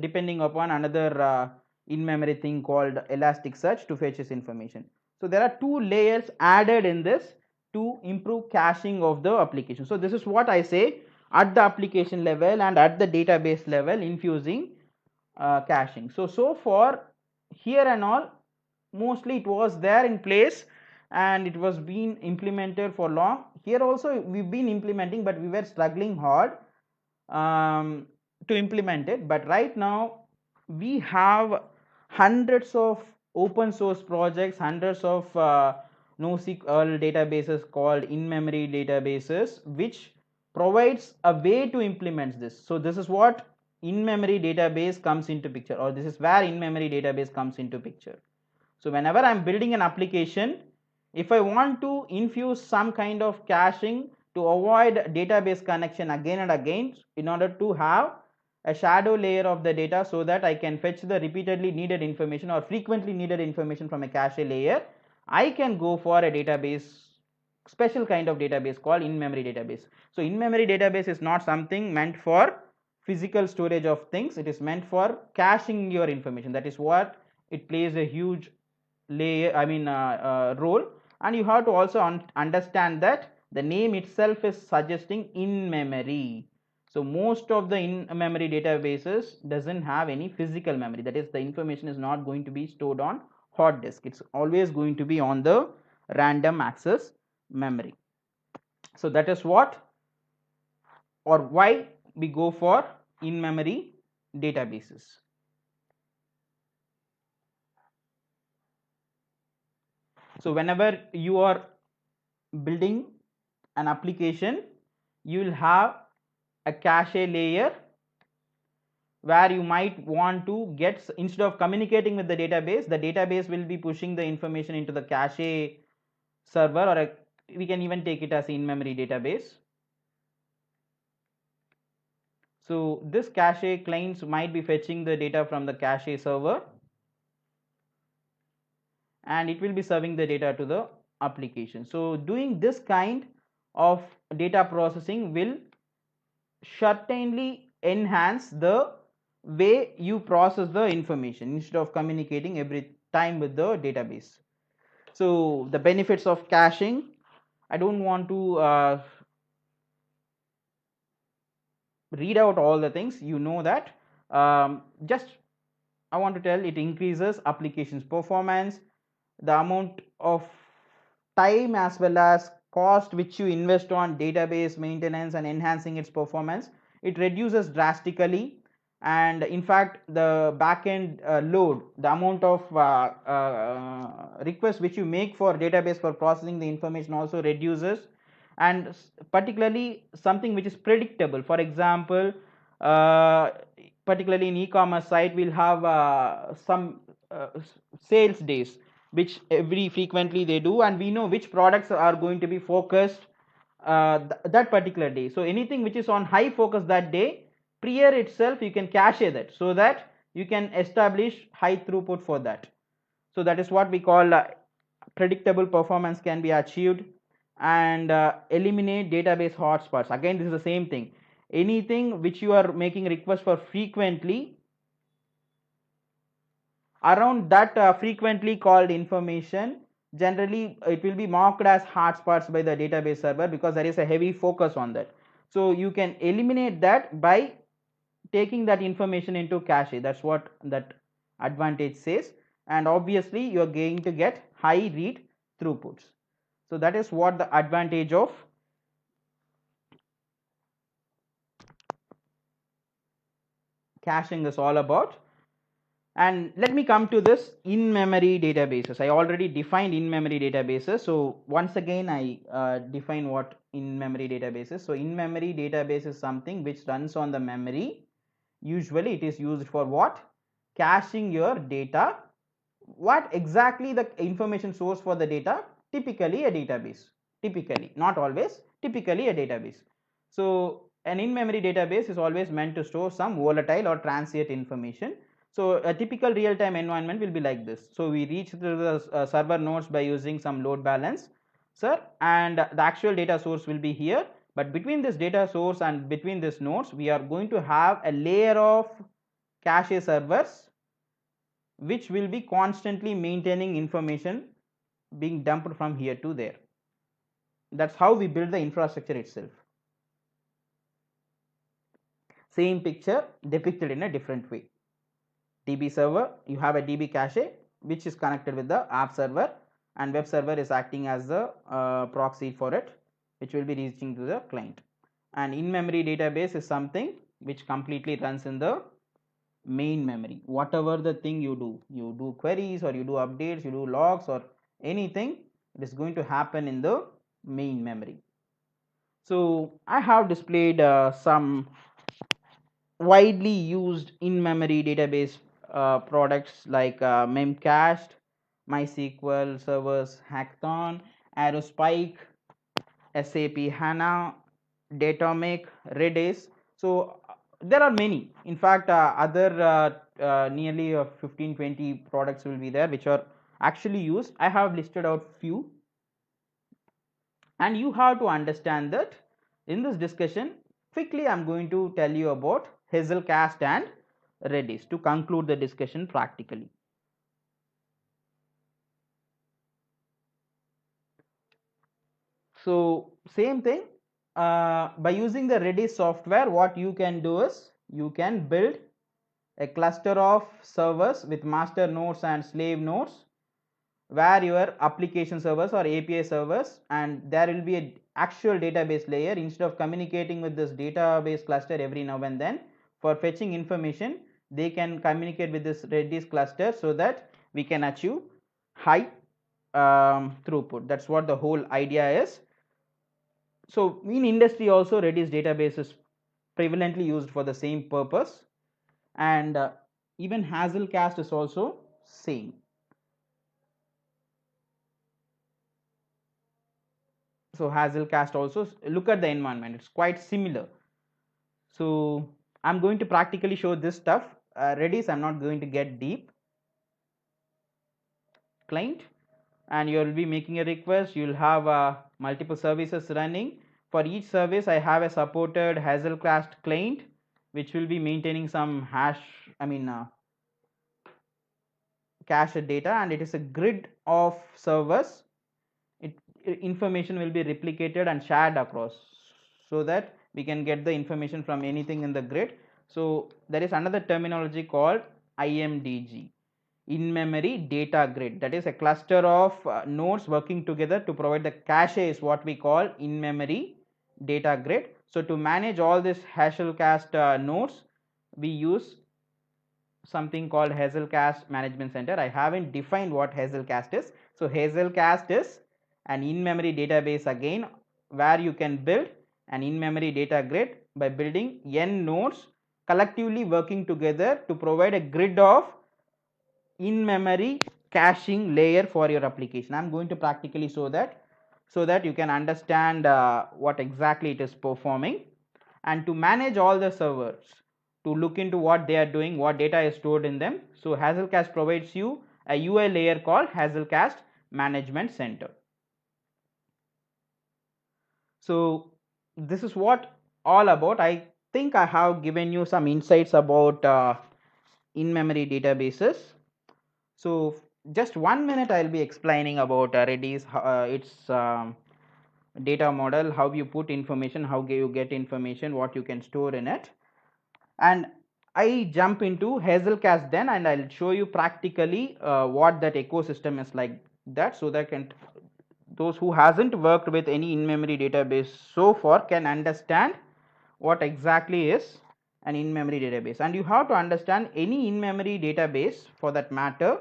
depending upon another in-memory thing called Elasticsearch to fetch this information. So there are two layers added in this to improve caching of the application. So this is what I say, at the application level and at the database level, infusing caching. So far here and all, mostly it was there in place and it was being implemented for long. Here also we've been implementing, but we were struggling hard to implement it. But right now we have hundreds of open source projects, hundreds of NoSQL databases called in-memory databases, which provides a way to implement this. So this is what in-memory database comes into picture, or this is where in-memory database comes into picture. So whenever I am building an application, if I want to infuse some kind of caching to avoid database connection again and again, in order to have a shadow layer of the data so that I can fetch the repeatedly needed information or frequently needed information from a cache layer, I can go for a database, special kind of database called in-memory database. So in-memory database is not something meant for physical storage of things, it is meant for caching your information. That is what it plays a huge layer, role. And you have to also understand that the name itself is suggesting in memory. So most of the in memory databases doesn't have any physical memory, that is the information is not going to be stored on hard disk, it's always going to be on the random access memory. So that is what or why we go for in memory databases. So whenever you are building an application, you will have a cache layer where you might want to get, instead of communicating with the database will be pushing the information into the cache server, or we can even take it as in-memory database. So this cache clients might be fetching the data from the cache server, and it will be serving the data to the application. So doing this kind of data processing will certainly enhance the way you process the information instead of communicating every time with the database. So the benefits of caching, I don't want to read out all the things, you know that. Just I want to tell, it increases applications performance, the amount of time as well as cost which you invest on database maintenance and enhancing its performance, it reduces drastically. And in fact the backend load, the amount of requests which you make for database for processing the information also reduces. And particularly something which is predictable, for example, particularly in e-commerce site, we'll have some sales days which every frequently they do, and we know which products are going to be focused that particular day. So anything which is on high focus that day, prior itself you can cache that so that you can establish high throughput for that. So that is what we call predictable performance can be achieved. And eliminate database hotspots, again this is the same thing, anything which you are making request for frequently, around that frequently called information, generally it will be marked as hotspots by the database server because there is a heavy focus on that. So you can eliminate that by taking that information into cache, that's what that advantage says. And obviously you are going to get high read throughputs. So that is what the advantage of caching is all about. And let me come to this in-memory databases. I already defined in-memory databases. So once again I define what in-memory database is. So in-memory database is something which runs on the memory. Usually it is used for what? Caching your data. What exactly the information source for the data? Typically a database. Typically, not always, typically a database. So an in-memory database is always meant to store some volatile or transient information. So a typical real-time environment will be like this. So we reach through the server nodes by using some load balance, sir, and the actual data source will be here. But between this data source and between these nodes, we are going to have a layer of cache servers which will be constantly maintaining information being dumped from here to there. That's how we build the infrastructure itself. Same picture depicted in a different way. DB server, you have a DB cache which is connected with the app server, and web server is acting as the proxy for it, which will be reaching to the client. And in-memory database is something which completely runs in the main memory. Whatever the thing you do queries or you do updates, you do logs or anything, it is going to happen in the main memory. So I have displayed some widely used in-memory database products like Memcached, MySQL servers, Hackathon, Aerospike, SAP HANA, Datomic, Redis. So there are many. In fact, other nearly 15-20 products will be there which are actually used. I have listed out few, and you have to understand that in this discussion quickly I am going to tell you about Hazelcast and Redis to conclude the discussion practically. So same thing, by using the Redis software, what you can do is you can build a cluster of servers with master nodes and slave nodes, where your application servers or API servers, and there will be a actual database layer. Instead of communicating with this database cluster every now and then for fetching information, they can communicate with this Redis cluster so that we can achieve high throughput. That's what the whole idea is. So in industry also Redis database is prevalently used for the same purpose, and even Hazelcast is also same. So Hazelcast also, look at the environment, it's quite similar. So I'm going to practically show this stuff. Redis, I'm not going to get deep. Client, and you will be making a request. You'll have multiple services running. For each service I have a supported Hazelcast client which will be maintaining some hash, cache data, and it is a grid of servers. Information will be replicated and shared across so that we can get the information from anything in the grid. So there is another terminology called IMDG, in memory data grid. That is a cluster of nodes working together to provide the cache is what we call in memory data grid. So to manage all this Hazelcast nodes, we use something called Hazelcast Management Center. I haven't defined what Hazelcast is. So Hazelcast is an in-memory database again, where you can build an in-memory data grid by building n nodes collectively working together to provide a grid of in-memory caching layer for your application. I am going to practically show that so that you can understand what exactly it is performing, and to manage all the servers, to look into what they are doing, what data is stored in them. So Hazelcast provides you a UI layer called Hazelcast Management Center. So this is what all about. I think I have given you some insights about in-memory databases. So just 1 minute I'll be explaining about Redis, its data model, how you put information, how you get information, what you can store in it, and I jump into Hazelcast then, and I'll show you practically what that ecosystem is like that, so that those who hasn't worked with any in-memory database so far can understand what exactly is an in-memory database. And you have to understand any in-memory database for that matter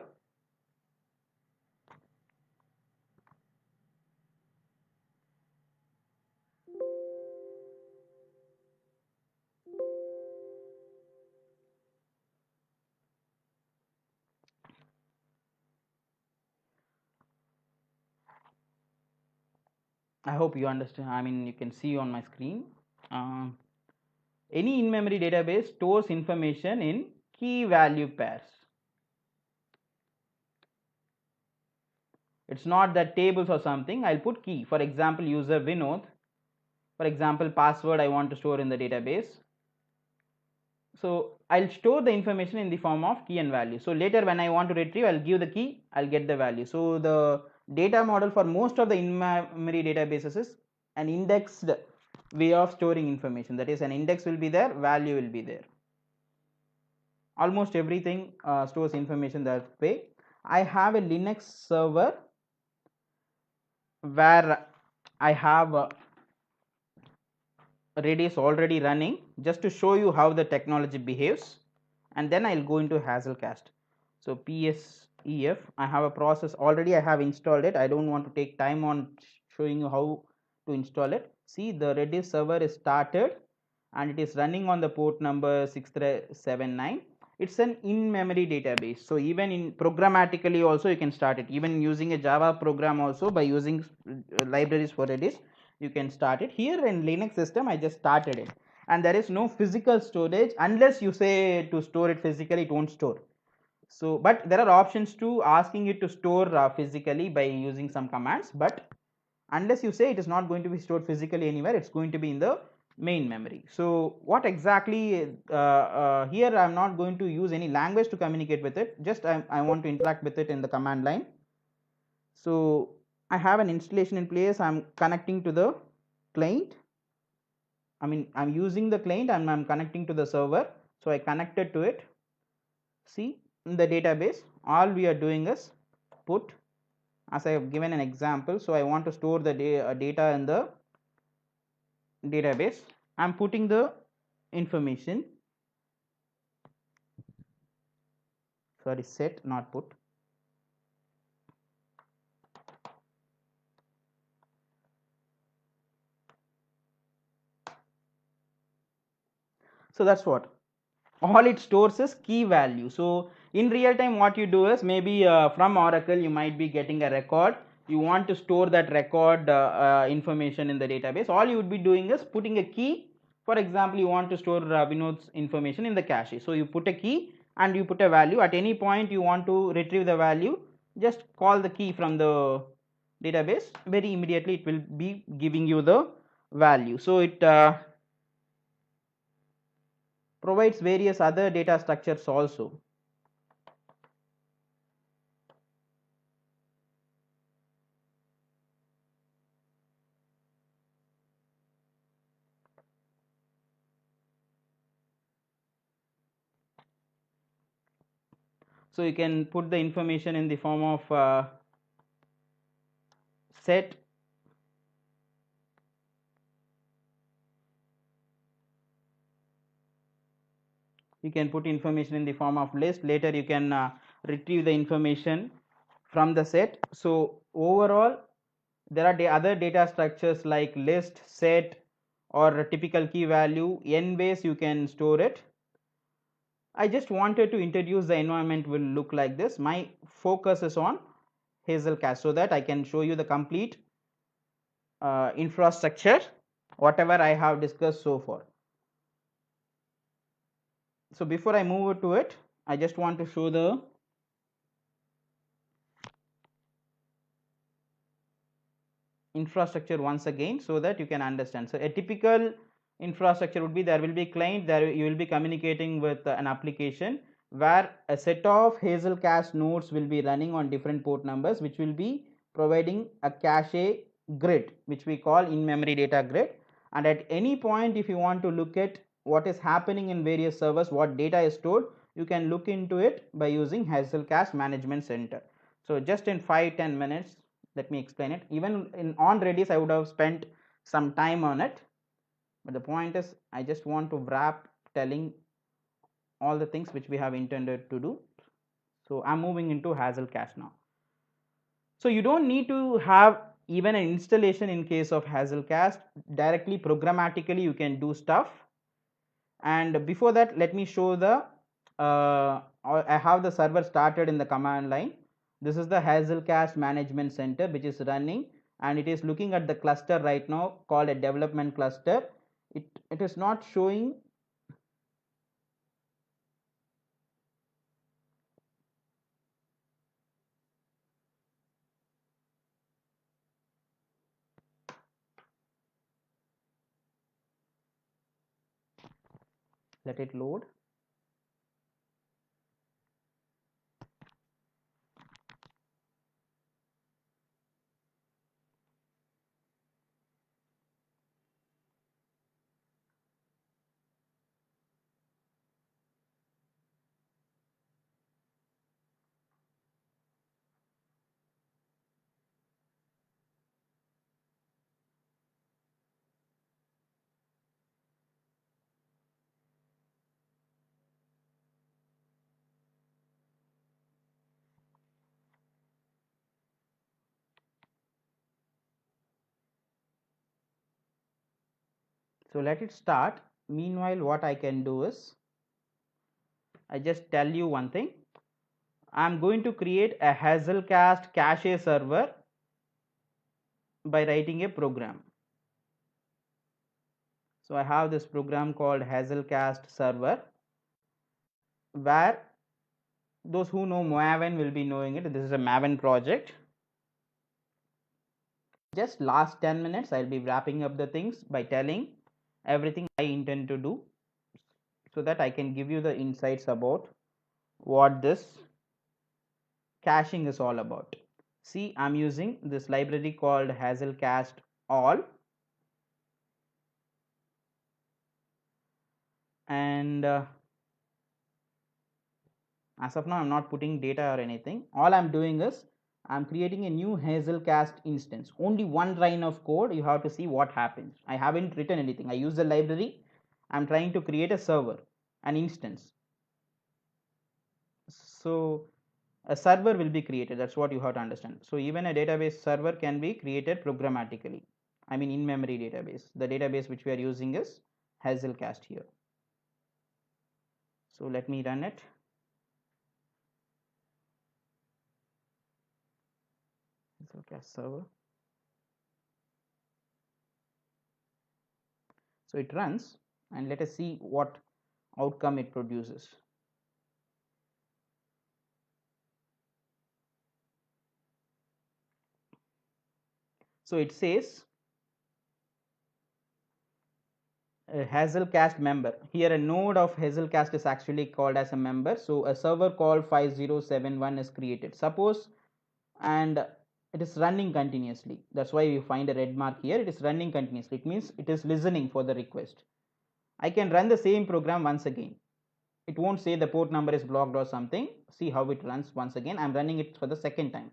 I hope you understand. I mean, you can see on my screen. Any in-memory database stores information in key value pairs. It's not that tables or something. I'll put key. For example, user Vinod. For example, password I want to store in the database. So I'll store the information in the form of key and value. So later when I want to retrieve, I'll give the key, I'll get the value. So the data model for most of the in-memory databases is an indexed way of storing information. That is, an index will be there, value will be there. Almost everything stores information that way. I have a Linux server where I have Redis already running, just to show you how the technology behaves. and then I'll go into Hazelcast. So PSEF, I have a process already, I have installed it. I don't want to take time on showing you how to install it. See, the Redis server is started and it is running on the port number 6379. It's an in-memory database. So even in programmatically also you can start it. Even using a Java program also, by using libraries for Redis, you can start it. Here in Linux system, I just started it, and there is no physical storage. Unless you say to store it physically, it won't store. So but there are options to asking it to store physically by using some commands, but unless you say, it is not going to be stored physically anywhere, it's going to be in the main memory. So what exactly here I'm not going to use any language to communicate with it, just I want to interact with it in the command line. So I have an installation in place. I'm connecting to the client. I'm using the client and I'm connecting to the server. So I connected to it. See, in the database, all we are doing is put, as I have given an example. So I want to store the data in the database. I'm putting the information, sorry, set, not put. So that's what all it stores is key value. So in real time, what you do is, maybe from Oracle you might be getting a record, you want to store that record information in the database. All you would be doing is putting a key. For example, you want to store Vinod's information in the cache, so you put a key and you put a value. At any point you want to retrieve the value, just call the key from the database, very immediately it will be giving you the value. So it provides various other data structures also. So you can put the information in the form of set, you can put information in the form of list. Later you can retrieve the information from the set. So overall, there are other data structures like list, set, or a typical key value. N ways you can store it. I just wanted to introduce the environment will look like this. My focus is on Hazelcast, so that I can show you the complete infrastructure, whatever I have discussed so far. So before I move to it, I just want to show the infrastructure once again, so that you can understand. So a typical infrastructure would be, there will be client, there you will be communicating with an application, where a set of Hazelcast nodes will be running on different port numbers, which will be providing a cache grid, which we call in-memory data grid. And at any point, if you want to look at what is happening in various servers, what data is stored, you can look into it by using Hazelcast Management Center. So just in 5-10 minutes, let me explain it. Even on Redis, I would have spent some time on it, but the point is, I just want to wrap telling all the things which we have intended to do. So I'm moving into Hazelcast now. So you don't need to have even an installation in case of Hazelcast. Directly programmatically you can do stuff. And before that, let me show the I have the server started in the command line. This is the Hazelcast Management Center, which is running, and it is looking at the cluster right now called a development cluster. It is not showing. Let it load. So let it start. Meanwhile, what I can do is I just tell you one thing. I'm going to create a Hazelcast cache server by writing a program. So I have this program called Hazelcast server, where those who know Maven will be knowing it. This is a Maven project. Just last 10 minutes I'll be wrapping up the things by telling everything I intend to do, so that I can give you the insights about what this caching is all about. See, I'm using this library called Hazelcast all, and as of now I'm not putting data or anything. All I'm doing is I'm creating a new Hazelcast instance. Only one line of code, you have to see what happens. I haven't written anything. I use the library. I'm trying to create a server, an instance. So a server will be created. That's what you have to understand. So even a database server can be created programmatically. I mean in memory database. The database which we are using is Hazelcast here. So let me run it. Hazelcast server. So it runs, and let us see what outcome it produces. So it says a Hazelcast member. Here a node of Hazelcast is actually called as a member. So a server called 5071 is created. Suppose, and it is running continuously. That's why you find a red mark here. It is running continuously. It means it is listening for the request. I can run the same program once again. It won't say the port number is blocked or something. See how it runs once again. I'm running it for the second time.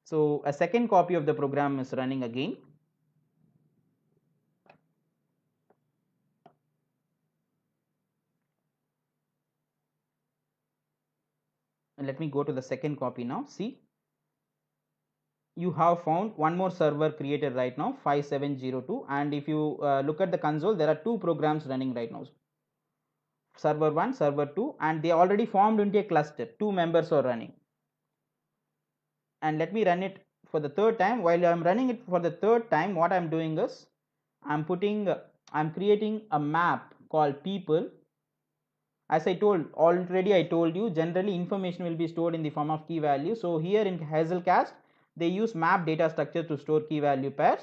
So a second copy of the program is running again. And let me go to the second copy now. See, you have found one more server created right now, 5702, and if you look at the console, there are two programs running right now, server 1, server 2, and they already formed into a cluster. Two members are running. And let me run it for the third time. While I'm running it for the third time, what I'm doing is I'm creating a map called people. As I told you, generally information will be stored in the form of key value. So here in Hazelcast, they use map data structure to store key value pairs.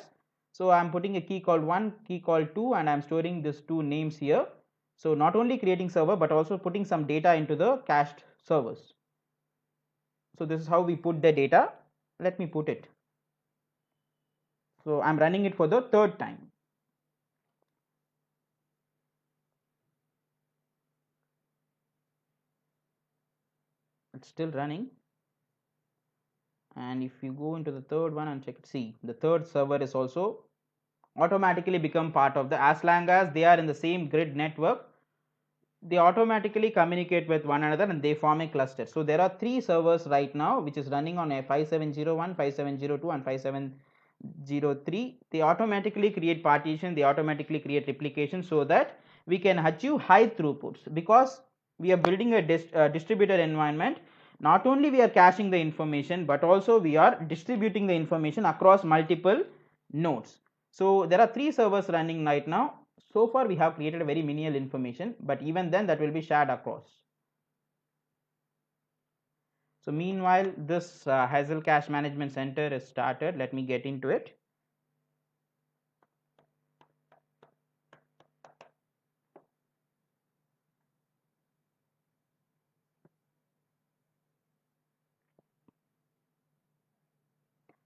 So I'm putting a key called 1, key called 2, and I'm storing these two names here. So not only creating server, but also putting some data into the cached servers. So this is how we put the data. Let me put it. So I'm running it for the third time. It's still running. And if you go into the third one and check it, see, the third server is also automatically become part of the, as long as they are in the same grid network, they automatically communicate with one another and they form a cluster. So there are three servers right now which is running on a 5701, 5702 and 5703. They automatically create partition, they automatically create replication, so that we can achieve high throughputs. Because we are building a distributed environment, not only we are caching the information, but also we are distributing the information across multiple nodes. So there are three servers running right now. So far we have created a very minimal information, but even then that will be shared across. So meanwhile this Hazel Cache Management Center is started. Let me get into it.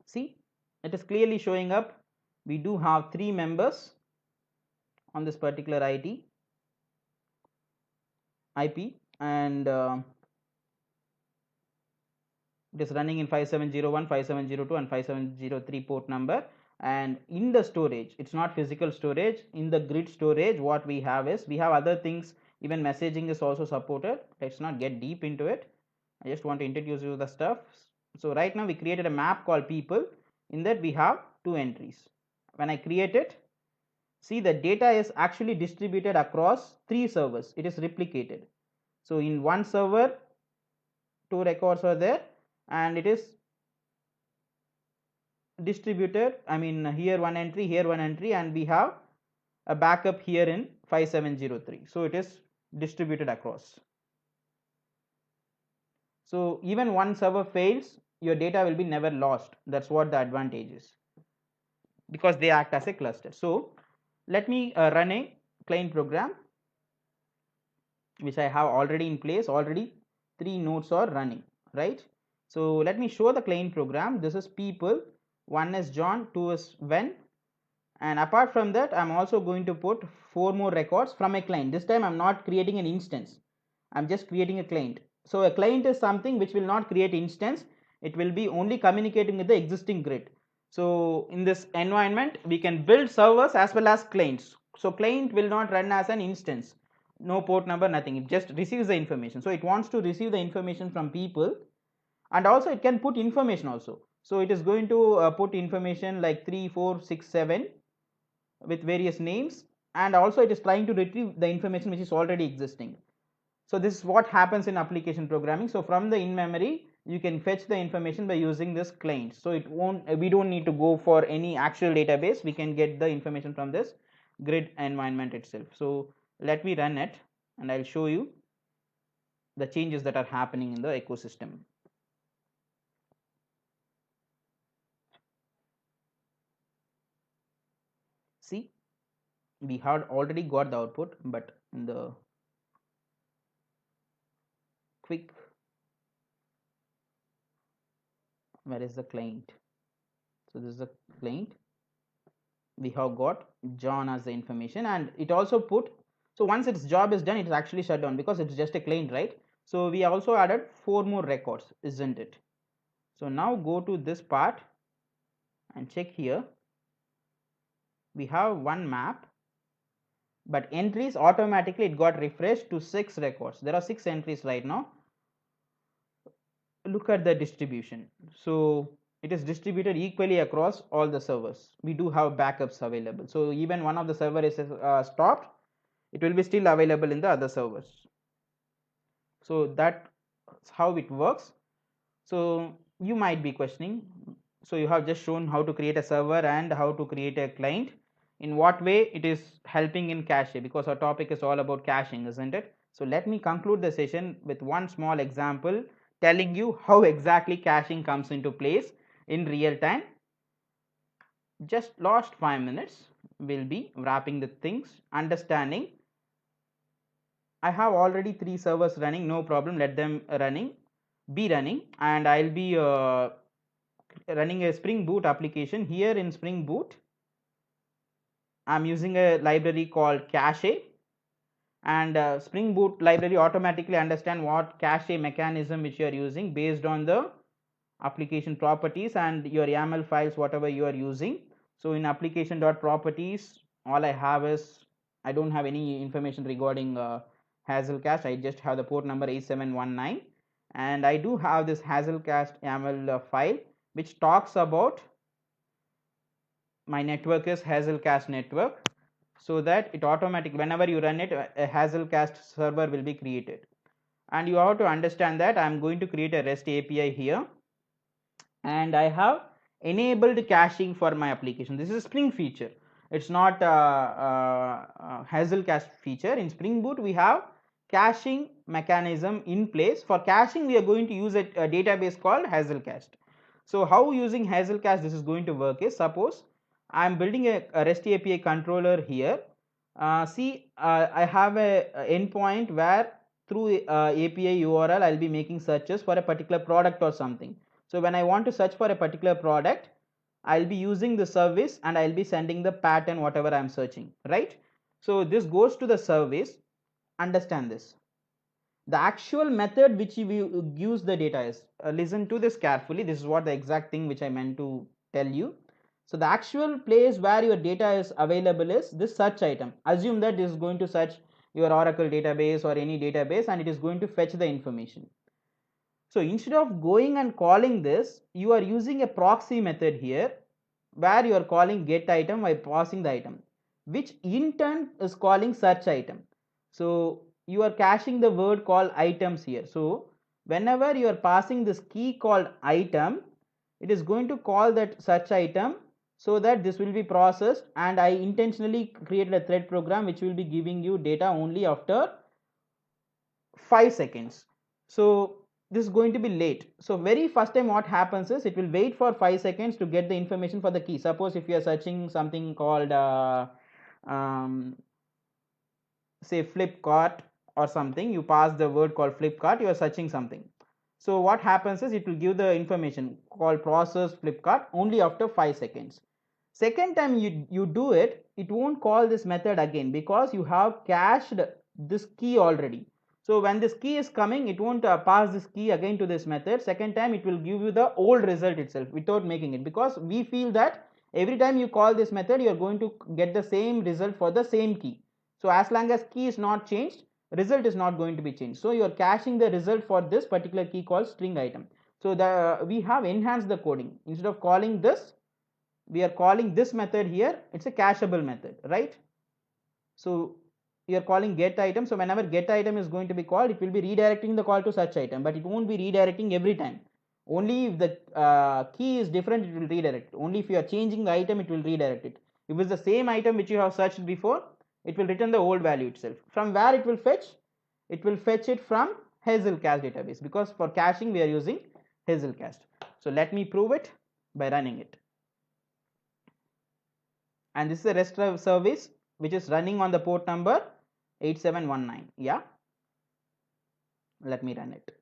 See, it is clearly showing up. We do have 3 members on this particular IP, and it is running in 5701, 5702 and 5703 port number. And in the storage, it's not physical storage, in the grid storage what we have is, we have other things, even messaging is also supported. Let's not get deep into it. I just want to introduce you the stuff. So right now we created a map called people. In that we have 2 entries. When I create it, see the data is actually distributed across 3 servers. It is replicated. So in one server 2 records are there, and it is distributed, I mean here one entry, here one entry, and we have a backup here in 5703. So it is distributed across. So even one server fails, your data will be never lost. That's what the advantage is, because they act as a cluster. So let me run a client program which I have already in place. Already 3 nodes are running, right? So let me show the client program. This is people, 1 is John, 2 is Wen, and apart from that I'm also going to put 4 more records from a client. This time I'm not creating an instance, I'm just creating a client. So a client is something which will not create instance, it will be only communicating with the existing grid. So in this environment we can build servers as well as clients. So client will not run as an instance, no port number, nothing, it just receives the information. So it wants to receive the information from people, and also it can put information also. So it is going to put information like 3 4 6 7 with various names, and also it is trying to retrieve the information which is already existing. So this is what happens in application programming. So from the in memory you can fetch the information by using this client. So it won't, we don't need to go for any actual database, we can get the information from this grid environment itself. So let me run it and I'll show you the changes that are happening in the ecosystem. See, we had already got the output, but in the quick, where is the client? So this is the client, we have got John as the information, and it also put, so once its job is done it is actually shut down because it's just a client, right? So we also added 4 more records, isn't it? So now go to this part and check here, we have one map, but entries automatically it got refreshed to 6 records. There are 6 entries right now. Look at the distribution. So it is distributed equally across all the servers. We do have backups available, so even one of the server is stopped, it will be still available in the other servers. So that's how it works. So you might be questioning, so you have just shown how to create a server and how to create a client, in what way it is helping in cache, because our topic is all about caching, isn't it? So let me conclude the session with one small example telling you how exactly caching comes into place in real time. Just last 5 minutes we'll be wrapping the things, understanding. I have already 3 servers running, no problem, let them be running, and I'll be running a Spring Boot application. Here in Spring Boot I'm using a library called cache, and Spring Boot library automatically understand what cache mechanism which you are using based on the application properties and your YAML files whatever you are using. So in application.properties all I have is, I don't have any information regarding Hazelcast, I just have the port number 8719, and I do have this Hazelcast YAML file which talks about my network is Hazelcast network, so that it automatically whenever you run it a Hazelcast server will be created. And you have to understand that I am going to create a REST API here, and I have enabled caching for my application. This is a Spring feature, it's not Hazelcast feature. In Spring Boot we have caching mechanism in place. For caching we are going to use a database called Hazelcast. So how using Hazelcast this is going to work is, suppose I am building a REST API controller here. See, I have a endpoint where through API URL I'll be making searches for a particular product or something. So when I want to search for a particular product, I'll be using the service and I'll be sending the pattern whatever I'm searching, right? So this goes to the service. Understand this. The actual method which you use the data is, listen to this carefully, this is what the exact thing which I meant to tell you. So the actual place where your data is available is this search item. Assume that this is going to search your Oracle database or any database and it is going to fetch the information. So instead of going and calling this, you are using a proxy method here where you are calling get item by passing the item. which in turn is calling search item. So you are caching the word called items here. So whenever you are passing this key called item, it is going to call that search item, so that this will be processed, and I intentionally created a thread program which will be giving you data only after 5 seconds. So this is going to be late. So very first time what happens is it will wait for 5 seconds to get the information for the key. Suppose if you are searching something called um, say Flipkart or something, you pass the word called Flipkart, you are searching something. So what happens is it will give the information called process Flipkart only after 5 seconds. Second time you do it, it won't call this method again because you have cached this key already. So when this key is coming, it won't pass this key again to this method. Second time it will give you the old result itself without making it, because we feel that every time you call this method you are going to get the same result for the same key. So as long as key is not changed, result is not going to be changed. So you are caching the result for this particular key called string item. So we have enhanced the coding. Instead of calling this, we are calling this method here, it's a cacheable method, right? So you are calling get item. So whenever get item is going to be called, it will be redirecting the call to such item, but it won't be redirecting every time. Only if the key is different, it will redirect. Only if you are changing the item, it will redirect it. If it's the same item which you have searched before, it will return the old value itself. From where it will fetch? It will fetch it from Hazelcast database, because for caching we are using Hazelcast. So let me prove it by running it. And this is a REST service which is running on the port number 8719. Yeah, let me run it.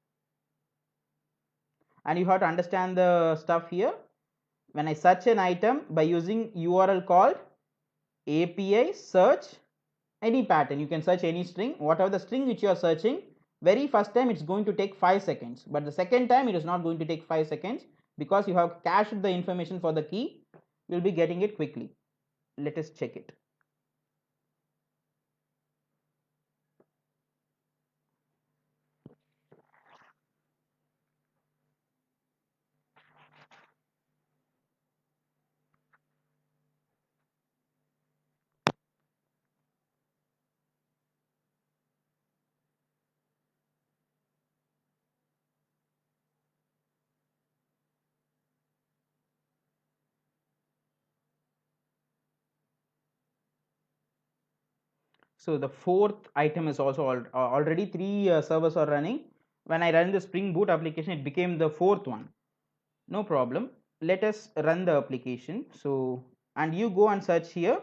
And you have to understand the stuff here. When I search an item by using URL called API search any pattern, you can search any string, whatever the string which you are searching, very first time it's going to take 5 seconds, but the second time it is not going to take 5 seconds, because you have cached the information for the key, you will be getting it quickly. Let us check it. So the fourth item is also already 3 servers are running. When I run the Spring Boot application, it became the fourth one. No problem. Let us run the application. So, and you go and search here.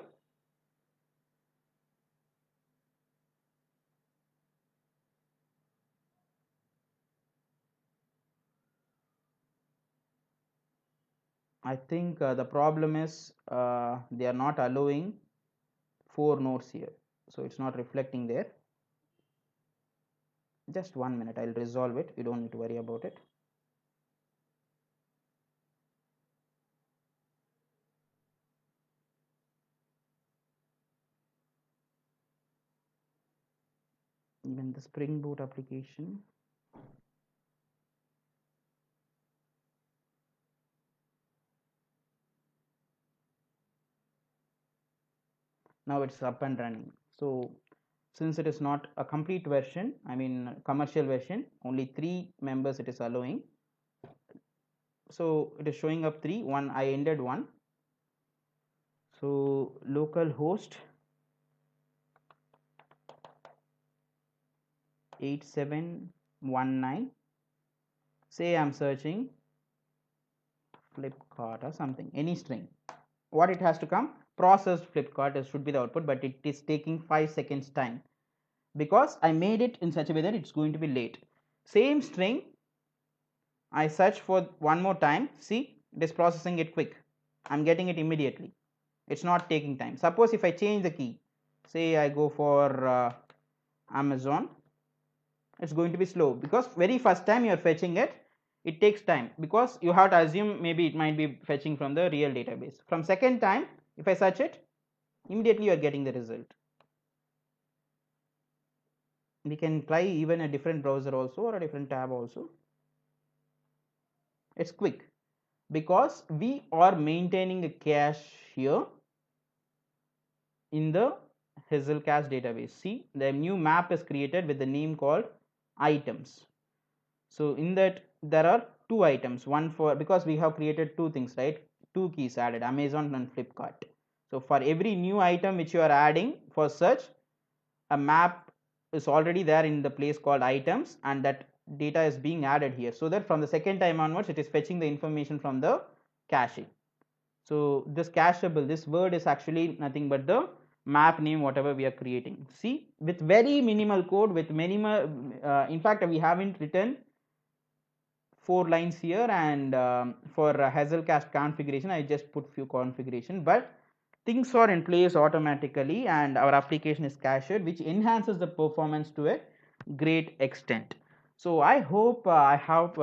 I think the problem is they are not allowing 4 nodes here. So it's not reflecting there. Just 1 minute, I'll resolve it. You don't need to worry about it. Even the Spring Boot application. Now it's up and running. So since it is not a complete version, I mean commercial version, only 3 members it is allowing. So it is showing up 3, 1 I ended 1. So local host 8719, say I'm searching Flipkart or something, any string. What it has to come? Processed Flipkart should be the output, but it is taking 5 seconds time, because I made it in such a way that it's going to be late. Same string, I search for one more time. See, it is processing it quick. I'm getting it immediately. It's not taking time. Suppose if I change the key, say I go for Amazon, it's going to be slow, because very first time you are fetching it, it takes time, because you have to assume maybe it might be fetching from the real database. From second time, if I search it, immediately you are getting the result. We can try even a different browser also, or a different tab also. It's quick, because we are maintaining a cache here. in the Hazelcast database. See, the new map is created with the name called items. So in that there are two items, one for, because we have created two things, right, two keys added, Amazon and Flipkart. So for every new item which you are adding, for such a map is already there in the place called items, and that data is being added here, so that from the second time onwards it is fetching the information from the cache. So this cacheable, this word is actually nothing but the map name whatever we are creating. See, with very minimal code, with minimal in fact we haven't written 4 lines here, and for Hazelcast configuration I just put few configuration, but things are in place automatically and our application is cached, which enhances the performance to a great extent. So I hope I have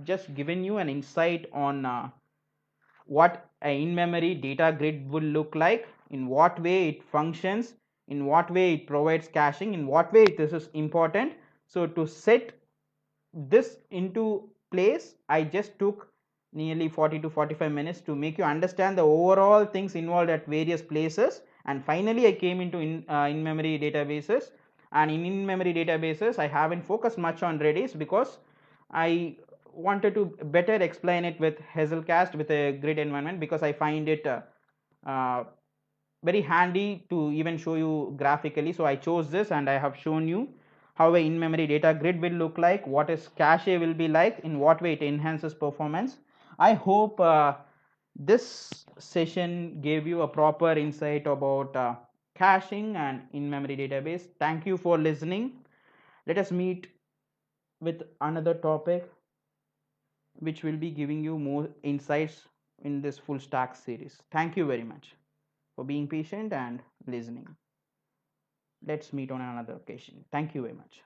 just given you an insight on what a in-memory data grid will look like, in what way it functions, in what way it provides caching, in what way this is important. So to set this into place, I just took nearly 40 to 45 minutes to make you understand the overall things involved at various places, and finally I came into in-memory databases. And in in-memory databases I haven't focused much on Redis because I wanted to better explain it with Hazelcast with a grid environment, because I find it uh, very handy to even show you graphically. So I chose this and I have shown you how a in-memory data grid will look like, what is cache will be like, in what way it enhances performance. I hope this session gave you a proper insight about caching and in-memory database. Thank you for listening. Let us meet with another topic which will be giving you more insights in this full stack series. Thank you very much for being patient and listening. Let's meet on another occasion. Thank you very much.